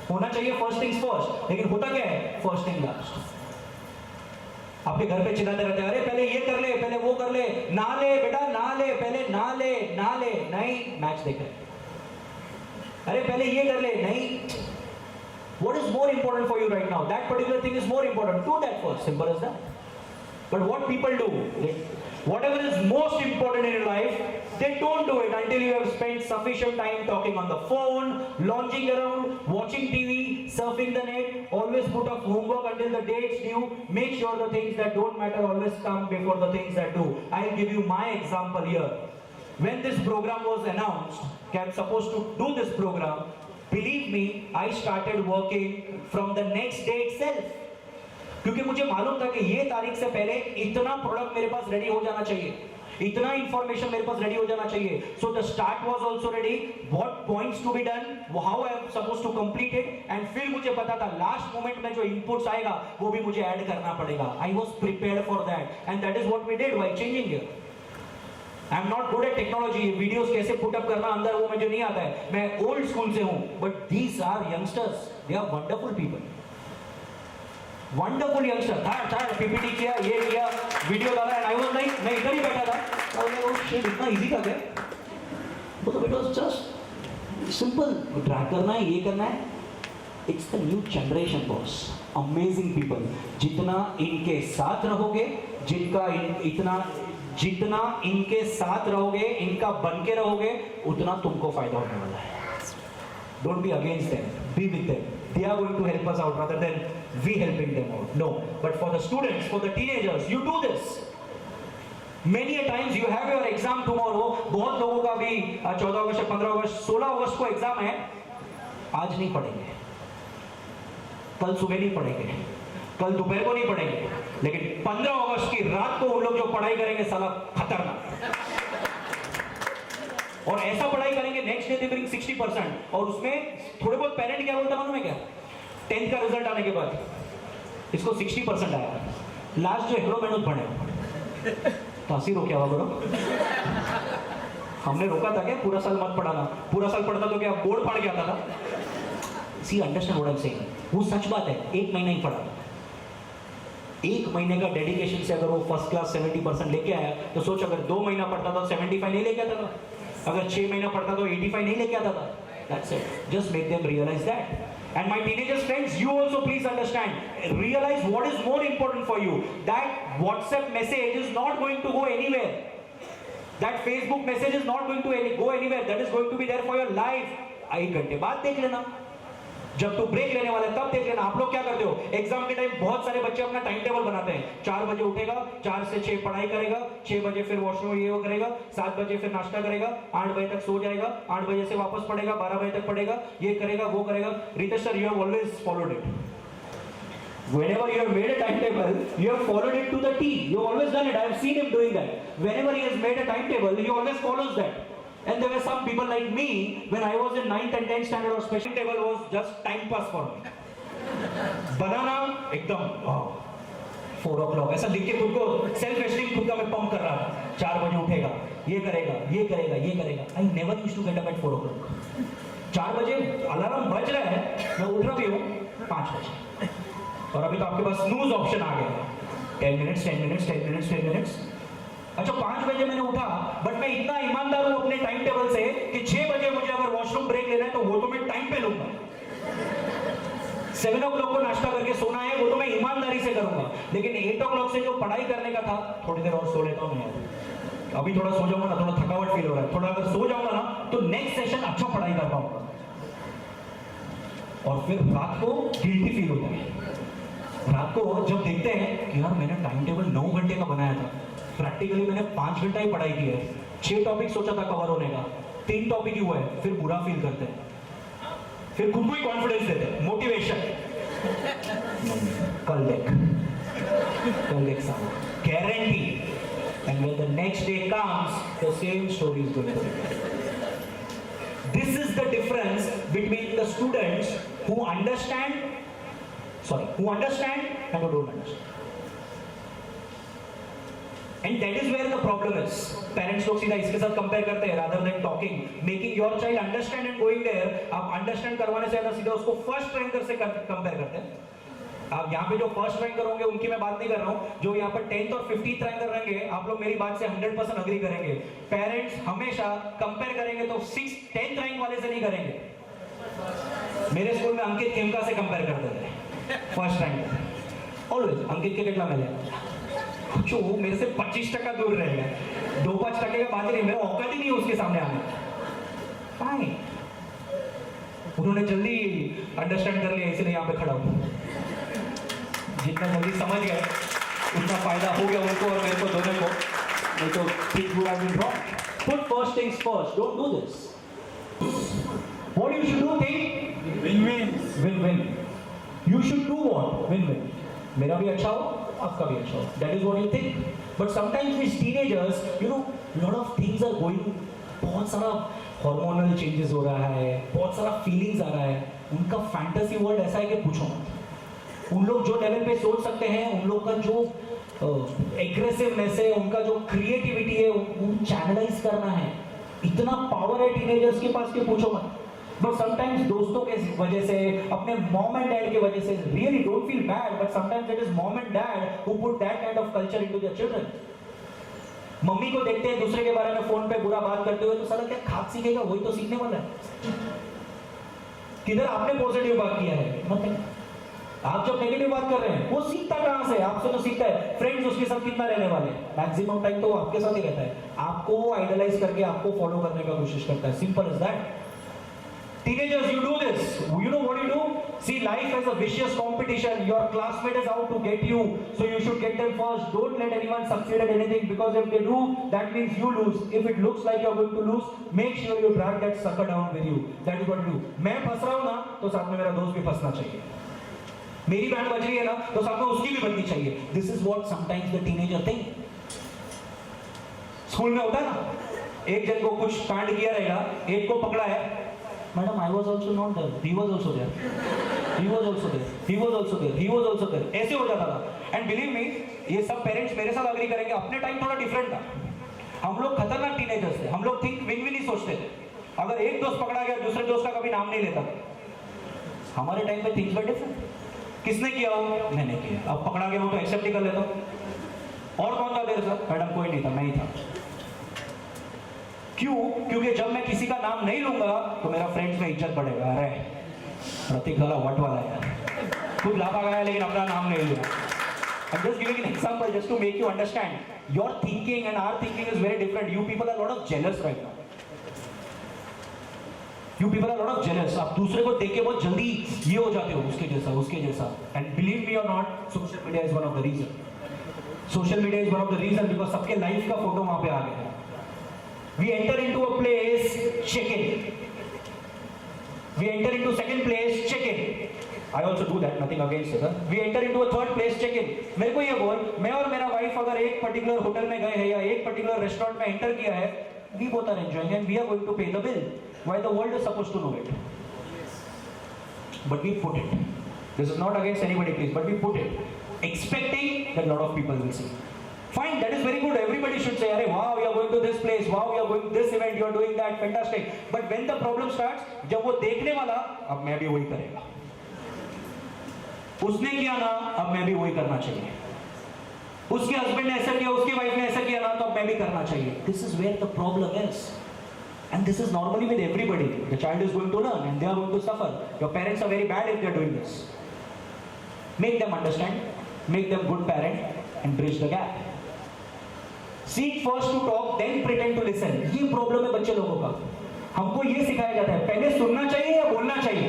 होना चाहिए first things first. लेकिन होता क्या है? First thing last. आपके घर पे चिल्लाते रहते हैं, अरे पहले ये कर ले, पहले वो कर ले, ना ले बेटा, ना ले, पहले ना ले, ना ले, नहीं मैच देख रहे, अरे पहले ये कर ले, नहीं. What is more important for you right now? That particular thing is more important. Do that first. Simple as that. But what people do, whatever is most important in your life, they don't do it until you have spent sufficient time talking on the phone, lounging around, watching TV, surfing the net. Always put off homework until the date's due. Make sure the things that don't matter always come before the things that do. I'll give you my example here. When this program was announced, I'm supposed to do this program, believe me, I started working from the next day itself. क्योंकि मुझे मालूम था कि ये तारीख से पहले इतना प्रोडक्ट मेरे पास रेडी हो जाना चाहिए, इतना इंफॉर्मेशन मेरे पास रेडी हो जाना चाहिए. So the start was also ready, what points to be done, how I am supposed to complete it, and फिर मुझे पता था लास्ट मोमेंट में जो इनपुट्स आएगा वो भी मुझे ऐड करना पड़ेगा. I was prepared for that, and that is what we did while changing here. I am not good at technology, videos कैसे पुटअप करना अंदर वो मुझे नहीं आता है, मैं ओल्ड स्कूल से हूं. But these are youngsters, they are wonderful people, wonderful youngster. था पीपीटी किया, ये किया, वीडियो डाला, एंड आई वाज लाइक, मैं इधर ही बैठा था और मैं वो शिट इतना इजी था क्या, तो it was just simple. Drag करना है, ये करना है. It's the new generation boss, amazing people. जितना इनके साथ रहोगे, जितना इनके साथ रहोगे, इनका बन के रहोगे, उतना तुमको फायदा होने वाला है. Don't be against them, be with them. They are going to help us out rather than we helping them out. No, but for the students, for the teenagers, you do this. Many a times you have your exam tomorrow. बहुत लोगों का भी 14 अगस्त, 15 अगस्त, 16 अगस्त को exam है. आज नहीं पढ़ेंगे, कल सुबह नहीं पढ़ेंगे, कल दोपहर को नहीं पढ़ेंगे, लेकिन 15 अगस्त की रात को वो लोग जो पढ़ाई करेंगे साला खतरनाक, और ऐसा पढ़ाई करेंगे नेक्स्ट डे दे ब्रिंग 60%. और उसमें थोड़े बहुत पेरेंट क्या बोलता मालूम है क्या, 10th का रिजल्ट आने के बाद इसको 60% आया, लास्ट जो एकड़ो मेहनत पढ़े तो हंसी रोके हुआ करो. हमने रोका था क्या पूरा साल मत पढ़ाना, पूरा साल पढ़ता तो क्या बोर्ड फाड़ के आता था. See understand what I am saying, वो सच बात है. 1 महीना ही पढ़ा, 1 महीने का डेडिकेशन से अगर वो फर्स्ट क्लास 70% लेके आया, तो सोच अगर 2 महीना पढ़ता तो 75 नहीं लेके आता था, अगर 6 महीना पढ़ता तो 85 नहीं लेके आता था. That's it. Just make them realize that. And my teenagers friends, you also please understand, realize what is more important for you. That WhatsApp message is not going to go anywhere. That Facebook message is not going to go anywhere. That is going to be there for your life. 1 घंटे बाद देख लेना, जब तू break लेने वाला है तब देख लेना. आप लोग क्या करते हो, एग्जाम के टाइम बहुत सारे बच्चे अपना टाइम टेबल बनाते हैं. 4 बजे उठेगा, 4 से 6 पढ़ाई करेगा, 6 बजे फिर वॉशरूम ये वो करेगा, 7 बजे फिर नाश्ता करेगा, 8 बजे तक सो जाएगा, 8 बजे से वापस पढ़ेगा, 12 बजे तक पढ़ेगा, ये करेगा वो करेगा. Ritesh sir, you have always followed it. Whenever you have made a timetable, you have followed it to the T. You have always done it. I have seen him doing that. Whenever he has made a timetable, he always follows that. And there were some people like me when I was in 9th and 10th standard, or special table was just time pass for me. बनाना एकदम 4 o'clock ऐसा लिख के खुद को self esteem खुद का मैं pump कर रहा था. 4 बजे उठेगा, ये करेगा, ये करेगा, ये करेगा. I never used to get up at 4 o'clock. 4 बजे अलार्म बज रहा है, मैं उठ रहा भी हूँ 5 बजे, और अभी तो आपके पास स्नूज ऑप्शन आ गया. 10 minutes. अच्छा 5 बजे मैंने उठा, बट मैं इतना ईमानदार हूं अपने टाइम टेबल से कि 6 बजे मुझे अगर वॉशरूम ब्रेक लेना है तो वो तो मैं टाइम पे लूंगा. 7 o'clock को नाश्ता करके सोना है, वो तो मैं ईमानदारी से करूंगा. लेकिन 8 o'clock से जो पढ़ाई करने का था, थोड़ी देर और सो लेता हूं मैं, अभी थोड़ा सो जाऊंगा ना, थोड़ा थकावट फील हो रहा है, थोड़ा अगर सो जाऊंगा ना तो नेक्स्ट सेशन अच्छा पढ़ाई कर पाऊंगा. और फिर रात को गिल्टी फील होता है. रात को जब देखते हैं कि यार मैंने टाइम टेबल 9 घंटे का बनाया था, प्रैक्टिकली मैंने 5 घंटा ही पढ़ाई की है, 6 टॉपिक सोचा था कवर होने का, 3 टॉपिक ही हुआ है, फिर बुरा फील करते हैं, फिर खुद को ही कॉन्फिडेंस देते हैं, मोटिवेशन, कल देख सामने, guarantee, and when the next day comes, the same story is going to repeat. This is the difference between the students who understand and who don't understand. And that is where the problem is. Parents लोग सीधा इसके साथ compare करते हैं rather than talking, making your child understand and going there. आप understand करवाने से ज़्यादा सीधा उसको फर्स्ट रैंकर से कंपेयर करते हैं. आप यहाँ पे जो फर्स्ट रैंकर होंगे उनकी मैं बात नहीं कर रहा हूँ, जो यहाँ पर 10th और 15th रैंकर रहेंगे, आप लोग मेरी बात से 100% अग्री करेंगे. पेरेंट्स हमेशा कंपेयर करेंगे तो 10th रैंक वाले से नहीं करेंगे. मेरे स्कूल में अंकित खेमका से कंपेयर करते थे फर्स्ट रैंक, ऑलवेज अंकित के कितना मिले, जो मेरे से 25% दूर रहेगा, 2-5% का बात नहीं, मेरा औकात ही नहीं है उसके सामने आने. फाइन, उन्होंने जल्दी अंडरस्टैंड कर लिया, इसलिए यहाँ पे खड़ा हूँ. जितना जल्दी समझ गए उतना फायदा हो गया उनको और मेरे को दोनों को. नहीं तो things would have been wrong. Put first things first. Don't do this. What you should do, think win-win. You should do what? Win-win. मेरा भी अच्छा हो, आपका भी अच्छा हो. That is what you think. But sometimes these teenagers, you know, lot of things are going. बहुत सारा hormonal changes हो रहा है, बहुत सारा feelings आ रहा है. उनका fantasy world ऐसा है कि पूछो मत. उन लोग जो लेवल पे सोच सकते हैं, उन लोग का जो एग्रेसिवनेस है, उनका जो क्रिएटिविटी है, उन चैनलाइज करना है. इतना पावर है टीनेजर्स के पास कि पूछो मत. बट समटाइम्स दोस्तों के वजह से, अपने मॉम एंड डैड की वजह से, really don't feel bad, but sometimes it is mom and dad who put that kind of culture into their children. Mummy को देखते हैं दूसरे के बारे में फोन पे बुरा बात करते हुए, तो साला क्या खाद सीखेगा, वही तो सीखने वाला है. किधर आपने पॉजिटिव बात किया है? मतलब आप जब नेगेटिव बात कर रहे हैं, वो सीखता कहां से? आपसे तो सीखता है. फ्रेंड्स उसके साथ कितना रहने वाले, मैक्सिमम टाइम तो आपके साथ ही रहता है, आपको आइडलाइज करके आपको फॉलो करने का कोशिश करता है. Simple is that. Teenagers, you do this. You know what you do? See life as a vicious competition. Your classmate is out to get you, so you should get them first. Don't let anyone succeed at anything, because if they do, that means you lose. If it looks like you're going to lose, make sure you drag that sucker down with you. That is what you do. मैं फंस रहा हूँ ना, तो साथ में मेरा दोस्त भी फंसना चाहिए. मेरी बैंड बज रही है ना, तो साथ में उसकी भी बजनी चाहिए. This is what sometimes the teenager think. School में होता है ना, एक जन को कुछ कांड किया रहेगा, एक को पकड़ा है, madam I was also not there, he was also there, he was also there, he was also there, he was also there, ऐसे हो जाता था. एंड बिलीव मी, ये सब पेरेंट्स मेरे साथ अग्री करेंगे, अपने टाइम थोड़ा डिफरेंट था. हम लोग खतरनाक टीनेजर्स थे, हम लोग थिंक विन-विन ही सोचते थे. अगर एक दोस्त पकड़ा गया, दूसरे दोस्त का कभी नाम नहीं लेता. हमारे टाइम पे थिंग्स वर डिफरेंट. किसने किया हो? मैंने किया. अब पकड़ा गया हो तो एक्सेप्ट ही कर लेता हूं. और कौन था तेरे साथ? मैडम कोई नहीं था, मैं ही था. क्यों? क्योंकि जब मैं किसी का नाम नहीं लूंगा तो मेरा फ्रेंड्स में इज्जत बढ़ेगा. अरे प्रतीक वाला वट वाला है, खुद लापा गया लेकिन अपना नाम नहीं लिया. I'm just giving an example just to make you understand. Your thinking and our thinking is very different. You people are a lot of jealous right now. You people are a lot of jealous. आप दूसरे को देख के बहुत जल्दी ये हो जाते हो, उसके जैसा, उसके जैसा. And believe me or not, social media is one of the reason. Social media is one of the reason because सबके लाइफ का फोटो वहाँ पे आ गया. We enter into a place, check in. We enter into second place, check in. I also do that, nothing against it. We enter into a third place, check in. मेरे को ये बोल, मैं और मेरा वाइफ अगर एक पर्टिकुलर होटल में गए हैं या एक पर्टिकुलर रेस्टोरेंट में एंटर किया है, we both are enjoying and we are going to pay the bill. Why the world is supposed to know it? But we put it. This is not against anybody, please, but we put it, expecting that a lot of people will see. Fine, that is very good. Everybody should say, "Arey, wow, we are going to this place. Wow, we are going to this event. You are doing that. Fantastic." But when the problem starts, जब वो देखने वाला, अब मैं भी वही करेगा. उसने किया ना, अब मैं भी वही करना चाहिए. उसके हस्बैंड ने ऐसा किया, उसकी वाइफ ने ऐसा किया ना, तो अब मैं भी करना चाहिए. This is where the problem is. And this is normally with everybody. The child is going to learn and they are going to suffer. Your parents are very bad if they are doing this. Make them understand, make them good parent and bridge the gap. Seek first to talk, then pretend to listen. ये problem है बच्चे लोगों का. हमको ये सिखाया जाता है, पहले सुनना चाहिए या बोलना चाहिए,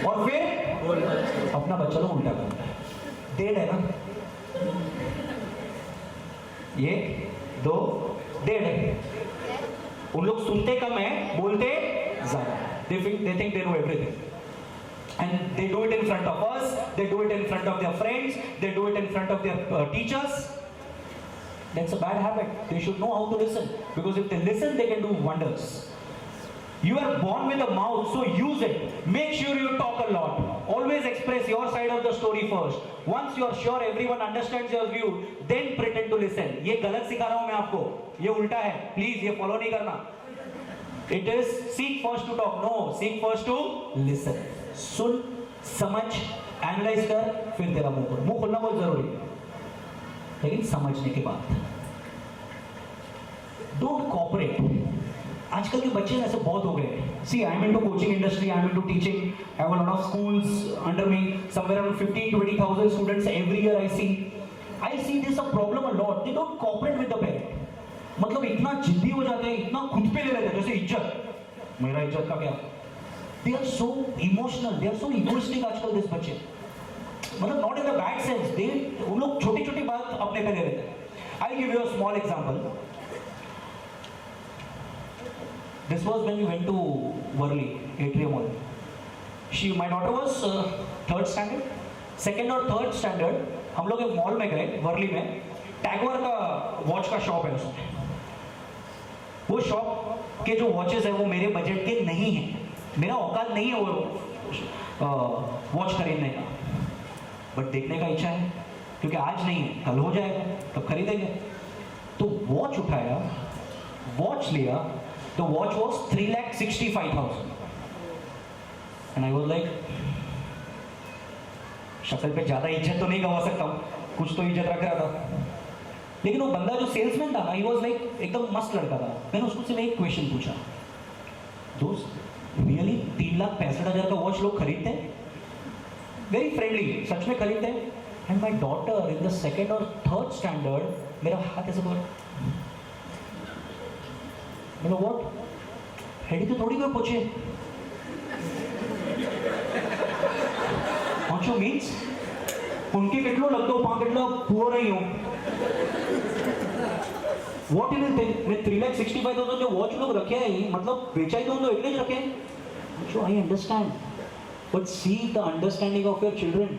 और फिर अपना बच्चा लोग उल्टा करता है. डेढ़ है ना, ये 2 डेढ़ है. उन लोग सुनते कम है, बोलते ज्यादा। They think they know everything. And they do it in front of us, they do it in front of their friends, they do it in front of their teachers. That's a bad habit. They should know how to listen, because if they listen, they can do wonders. You are born with a mouth, so use it. Make sure you talk a lot. Always express your side of the story first. Once you are sure everyone understands your view, then pretend to listen. ये गलत सिखा रहा हूँ मैं आपको, ये उल्टा है, please ये follow नहीं करना. It is seek first to talk, no, seek first to listen. सुन, समझ, एनालाइज कर, फिर तेरा मुंह खोलना बहुत जरूरी है, लेकिन समझने के बाद डोंट कॉपरेट। आजकल के बच्चे ऐसे बहुत हो गए। See I am into coaching industry, I am into teaching, I have a lot of schools under me, somewhere around 15-20,000 students every year I see this a problem a lot. They don't cooperate with the parent. मतलब इतना जिद्दी हो जाते हैं, इतना खुद पे ले लेते हैं, जैसे इज्जत, मेरा इज्जत का क्या। They are so emotional, they are so egoistic आजकल दिस बच्चे, मतलब not in the bad sense, they उन लोग छोटी छोटी बात अपने पे ले लेते हैं। I'll give you a small example. This was when we went to Worli, Atrium Mall. My daughter was third standard, second और third standard. हम लोग एक मॉल में गए वर्ली में, टैगवर का वॉच का शॉप है उसमें। वो शॉप के जो वॉचेस है वो मेरे बजट के नहीं है, मेरा औकात नहीं है वो वॉच खरीदने का, बट देखने का इच्छा है, क्योंकि आज नहीं है कल हो जाएगा, तब खरीदेंगे। तो वॉच उठाया, वॉच लिया, तो watch was 3,65,000 and I was like, शक्ल पे ज्यादा इज्जत तो नहीं गवा सकता हूँ, कुछ तो इज्जत रख रहा था। लेकिन वो बंदा जो सेल्समैन था ना, ही वाज लाइक एकदम मस्त लड़का था। मैंने उसको सिर्फ एक क्वेश्चन पूछा, दोस्त रियली 3,65,000 का वॉच लोग खरीदते हैं? वेरी फ्रेंडली, सच में खरीदते हैं? And my daughter in the second और थर्ड स्टैंडर्ड मेरा हाथ ऐसे बोल, मैंने व्हाट हेडी तो थोड़ी कोई पूछे, ऑचो मीन्स उनकी कितनो लगता पाँ कितना पुअर रही हूँ। What do you think? मैं 3,65,000 जो वॉच लोग रखे हैं, मतलब बेचा ही तो लोग इतने रखे हैं। So I understand, but see the understanding of your children.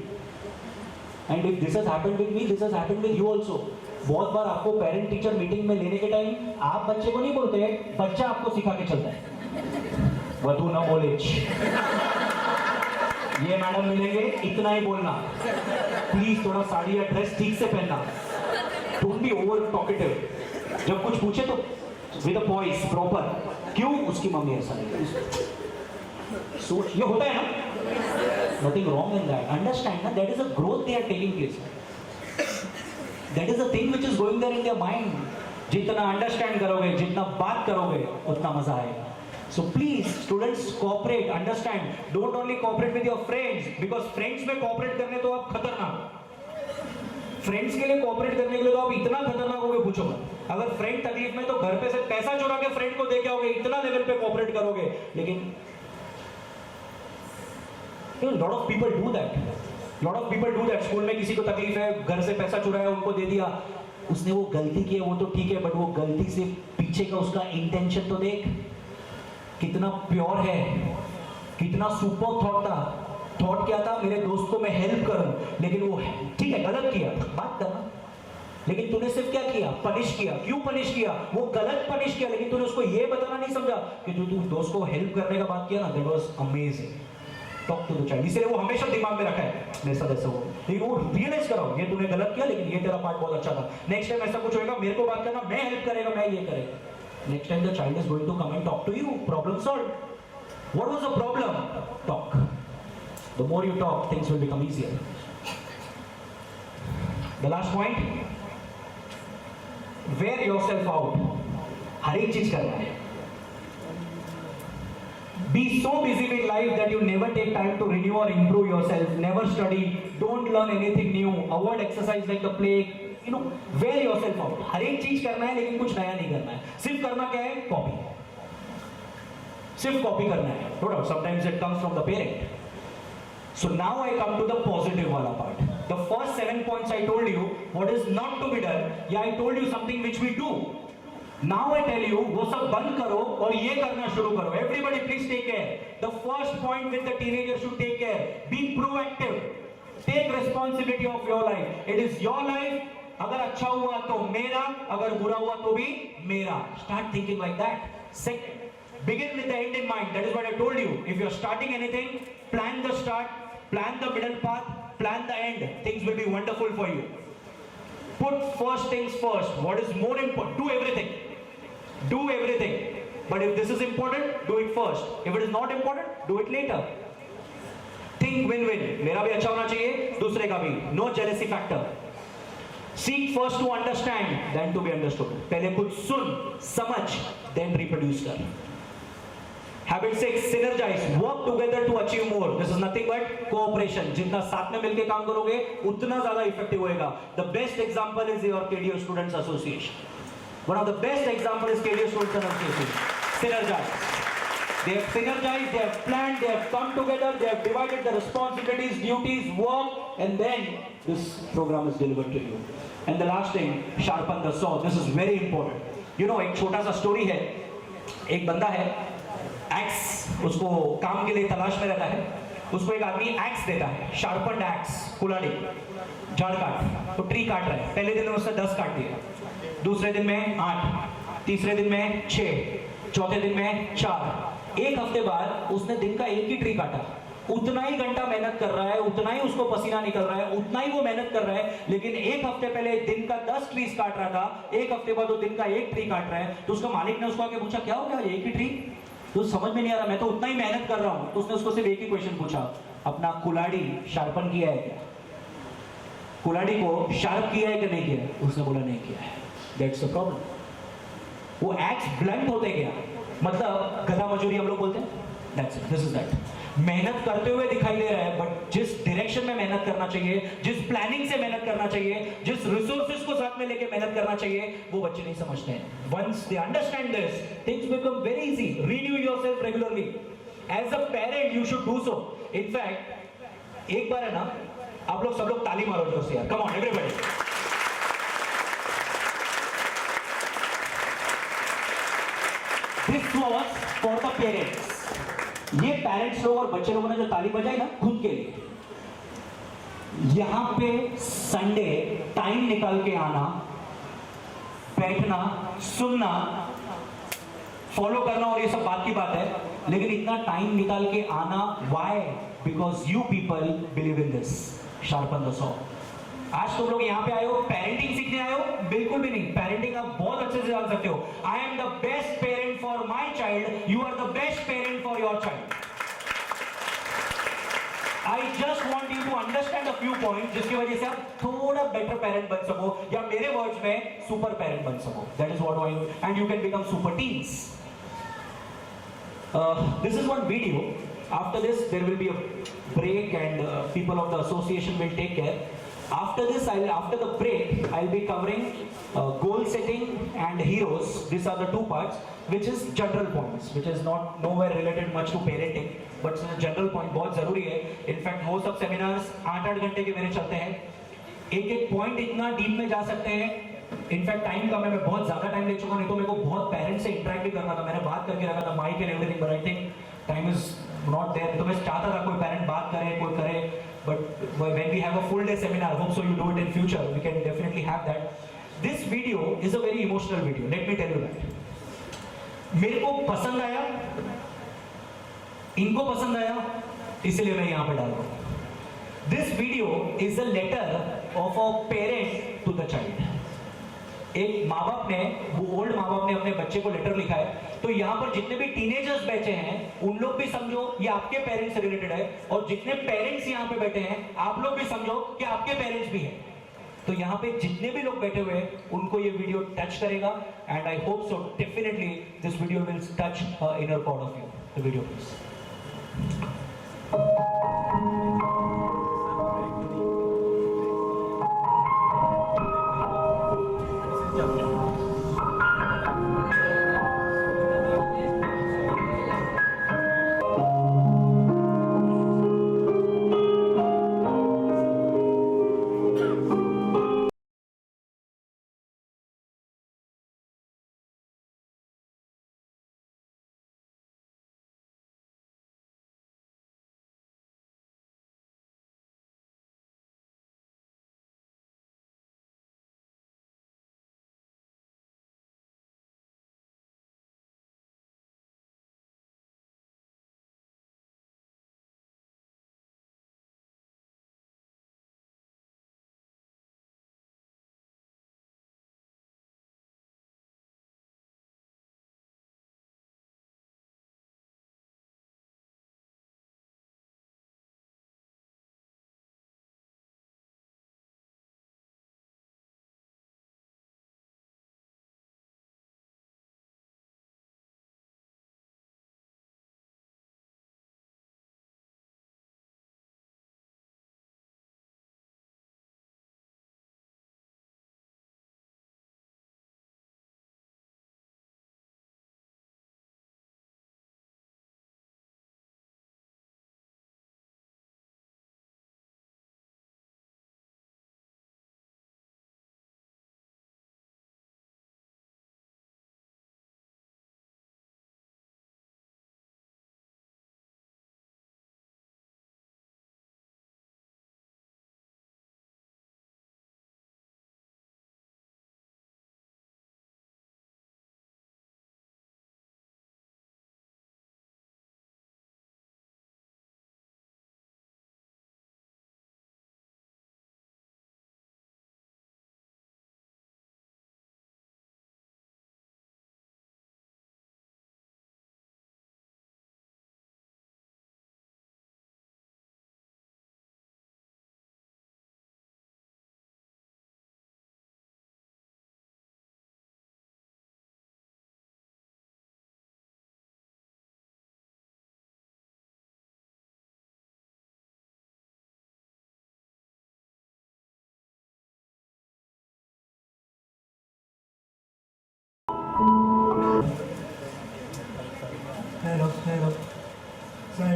And if this has happened with me, this has happened with you also. बहुत बार आपको पेरेंट टीचर मीटिंग में लेने के टाइम आप बच्चे को नहीं बोलते हैं, बच्चा आपको सिखा के चलता है, वधू ना बोले, ये मैडम मिलेंगे इतना ही बोलना, प्लीज थोड़ा साड़ी या ड्रेस ठीक से पहनना, डोंट बी ओवर टॉकेटिव। जब कुछ पूछे तो विद अ वॉइस प्रॉपर, क्यों उसकी मम्मी ऐसा नहीं, सोच, ये होता है ना, nothing wrong in that, understand ना, that is a growth they are taking place, that is a thing which is going there in their mind. जितना अंडरस्टैंड करोगे, जितना बात करोगे, उतना मजा आएगा। So please students cooperate, understand, don't only cooperate with your friends, because friends में cooperate करने तो आप खतरनाक, फ्रेंड्स के लिए कोऑपरेट करने के लिए तो आप इतना खतरनाक होगे पूछो मत। अगर फ्रेंड तकलीफ में तो घर पे से पैसा चुरा के फ्रेंड को दे के आओगे, इतना लेवल पे कोऑपरेट करोगे। लेकिन lot of people do that, lot of people do that. School में किसी को तकलीफ है, घर से पैसा चुराया, उनको दे दिया, उसने वो गलती की है वो तो ठीक है, बट वो गलती से पीछे का उसका इंटेंशन तो देख, कितना प्योर है, कितना सुपर थॉट था। थॉट क्या था, मेरे दोस्त को मैं हेल्प करूं, लेकिन वो ठीक है गलत किया, बात करना, लेकिन तूने सिर्फ क्या किया, पनिश किया। क्यों पनिश किया, वो गलत पनिश किया, लेकिन तूने उसको ये बताना नहीं समझा कि तू दोस्त को हेल्प करने का बात किया ना, that was amazing. Talk to the child, इसलिए वो हमेशा दिमाग में रखा है मेरे साथ ऐसा हो, लेकिन वो रियलाइज करो ये तूने गलत किया, लेकिन ये तेरा पार्ट बहुत अच्छा था, नेक्स्ट टाइम ऐसा कुछ होगा मेरे को बात करना, मैं हेल्प करेगा, मैं ये करेगा। Next time the child is going to come and talk to you, problem solved. What was the problem? Talk. The more you talk, things will become easier. The last point, wear yourself out. हर एक चीज करना है। Be so busy with life that you never take time to renew or improve yourself. Never study. Don't learn anything new. Avoid exercise like the plague. You know, wear yourself out. हर एक चीज करना है, लेकिन कुछ नया नहीं करना है। सिर्फ करना क्या है, कॉपी, सिर्फ कॉपी करना है। No doubt, sometimes it comes from the parent. So now I come to the positive वाला part. The first 7 points I told you, what is not to be done. Yeah, I told you something which we do. Now I tell you, वो सब बंद करो और ये करना शुरू करो. Everybody please take care. The first point with the teenager should take care. Be proactive. Take responsibility of your life. It is your life. अगर अच्छा हुआ तो मेरा, अगर बुरा हुआ तो भी मेरा. Start thinking like that. Second, begin with the end in mind. That is what I told you. If you are starting anything, plan the start, plan the middle path, plan the end. Things will be wonderful for you. Put first things first. What is more important? Do everything. Do everything. But if this is important, do it first. If it is not important, do it later. Think win-win. मेरा भी अच्छा होना चाहिए, दूसरे का भी. No jealousy factor. Seek first to understand, then to be understood. पहले कुछ सुन, समझ, then reproduce कर. Habit 6, synergize. Work together to achieve more. This is nothing but cooperation. जितना साथ में मिलके काम करोगे, उतना ज़्यादा effective होएगा. The best example is your KDO Students Association. One of the best examples is KDO Students Association. Synergize. They have synergized, they have planned, they have come together, they have divided the responsibilities, duties, work, and then this program is delivered to you. And the last thing, sharpen the saw. This is very important. You know, एक छोटा सा story है. एक बंदा है, x उसको काम के लिए तलाश में रहता है. उसको एक आदमी एक्स देता है, शार्पन्ड एक्स, कुल्हाड़ी, झाड़ काट. तो ट्री काट रहा है. पहले दिन में उसने 10 काट दिया, दूसरे दिन में 8, तीसरे दिन में 6, चौथे दिन में 4. एक हफ्ते बाद उसने दिन का एक ही ट्री काटा. उतना ही घंटा मेहनत कर रहा है, उतना ही उसको पसीना निकल रहा है, उतना ही वो मेहनत कर रहा है, लेकिन एक हफ्ते पहले दिन का 10 ट्रीज काट रहा था, एक हफ्ते बाद वो दिन का एक ट्री काट रहा है. तो उसका मालिक ने उसको आके पूछा, क्या हो गया, एक ही ट्री? तो समझ में नहीं आ रहा, मैं तो उतना ही मेहनत कर रहा हूं. तो उसने उसको सिर्फ एक ही क्वेश्चन पूछा, अपना कुल्हाड़ी शार्पन किया है क्या? कुल्हाड़ी को शार्प किया है कि नहीं किया है? उसने बोला नहीं किया है. That's the problem. वो एक्स ब्लंट होते गया, मतलब गधा मजूरी हम लोग बोलते हैं. That's it, this is that. मेहनत करते हुए दिखाई दे रहा है, बट जिस डायरेक्शन में मेहनत करना चाहिए, जिस प्लानिंग से मेहनत करना चाहिए, जिस रिसोर्सेज को साथ में लेके मेहनत करना चाहिए, वो बच्चे नहीं समझते हैं. Once they understand this, things become very easy. Renew yourself regularly. As a parent you should do so. In fact एक बार है ना, आप लोग सब लोग ताली मारो जोर से यार. Come on everybody. This was for the parents. ये पेरेंट्स लोग और बच्चे लोगों ने जो ताली बजाई ना, खुद के लिए. यहां पे संडे टाइम निकाल के आना, बैठना, सुनना, फॉलो करना और ये सब बात की बात है, लेकिन इतना टाइम निकाल के आना, why? Because you people believe in this. Sharpen the saw. आज तुम लोग यहाँ पे आए हो, पेरेंटिंग सीखने आए हो? बिल्कुल भी नहीं. पेरेंटिंग आप बहुत अच्छे से जान सकते हो. I am the best parent for my child, you are the best parent for your child. I just want you to understand a few point, जिसकी वजह से आप थोड़ा बेटर पेरेंट बन सको, या मेरे वर्ड्स में सुपर पेरेंट बन सको. That is what I, and you can become super teens. This is one video. After this, there will be a break, and people of the association will take care. After this, after the break, I'll be covering goal setting and heroes. These are the two parts, which is general points, which is not nowhere related much to parenting, but it's a general point. बहुत जरूरी है. In fact, वो सब seminars 8-8 घंटे के मेरे चलते हैं. एक-एक point इतना deep में जा सकते हैं. इनफैक्ट टाइम कम है, मैं बहुत ज्यादा टाइम ले चुका, नहीं तो मेरे को बहुत पेरेंट्स से इंटरेक्ट भी करना था. मैंने बात करके रखा था mike and everything, but I think time is not there. तो मैं चाहता था कोई पेरेंट बात करे, कोई करे, but when we have a full day seminar, hope so you do it in future, we can definitely have that. This video is a very emotional video. Let me tell you that. मेरे को पसंद आया, इनको पसंद आया, इसलिए मैं यहां पे डाल रहा हूं. This video is a letter of a parent to the child. एक माँ बाप ने, वो ओल्ड माँ बाप ने अपने बच्चे को लेटर लिखा है. तो यहाँ पर जितने भी टीनेजर्स बैठे हैं, उन लोग भी समझो ये आपके पेरेंट्स से रिलेटेड है, और जितने पेरेंट्स यहाँ पे बैठे हैं, आप लोग भी समझो कि आपके पेरेंट्स भी हैं. तो यहाँ पे जितने भी लोग बैठे हुए हैं, उनको ये वीडियो टच करेगा, and I hope so definitely this video will touch inner part of you. The video please.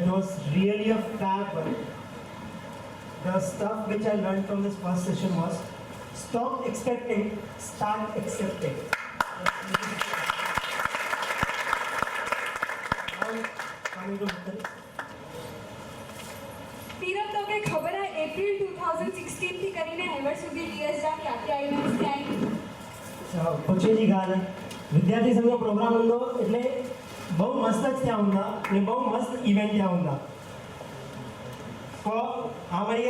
It was really a fab one. The stuff which I learned from this first session was stop expecting, start accepting. Now coming to Mithil. તીરમ તમને ખબર હે April 2016 થી કરીને હેવર સુધી TS જા ક્યાં ક્યાં events થાય પછીની ગાલ વિદ્યાર્થી સંઘનો પ્રોગ્રામ હતો એટલે બહુ મસ્ત જ ત્યાં હતા અને બહુ મસ્ત ઇવેન્ટ ત્યાં હતા તો આ મને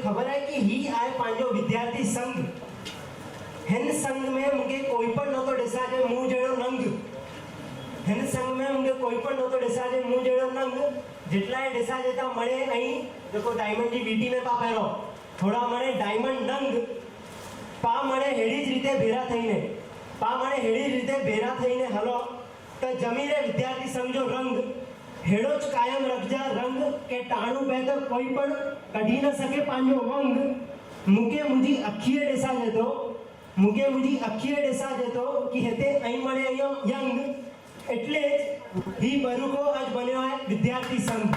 ખબર है कि ही आए पांचो विद्यार्थी संघ हिन संघ में मुझे कोई पण नतो ॾिसा जे मुंह जहिड़ो नंग हिन संघ में मुझे कोई पण नतो ॾिसा जे मुंह जहिड़ो नंग જેટલા ॾिसा जेता મળે અહીં जेको डायमंड जी वीटी में पा पहिरो थोड़ा મળે डायमंड नंग पा મળે हेड़ी ज रीते भेरा थईने हलो तो जमी रे विद्यार्थी संघ जो रंग हेड़ो ज कायम रखजा रंग के टाणू पे तो कोई पण कढी न सके पांजो वंग मुके मुझी अखीए ॾिसा जेतो कि हेते ऐं मणे यंग एटले ही बरुको आज बन्यो है विद्यार्थी संघ।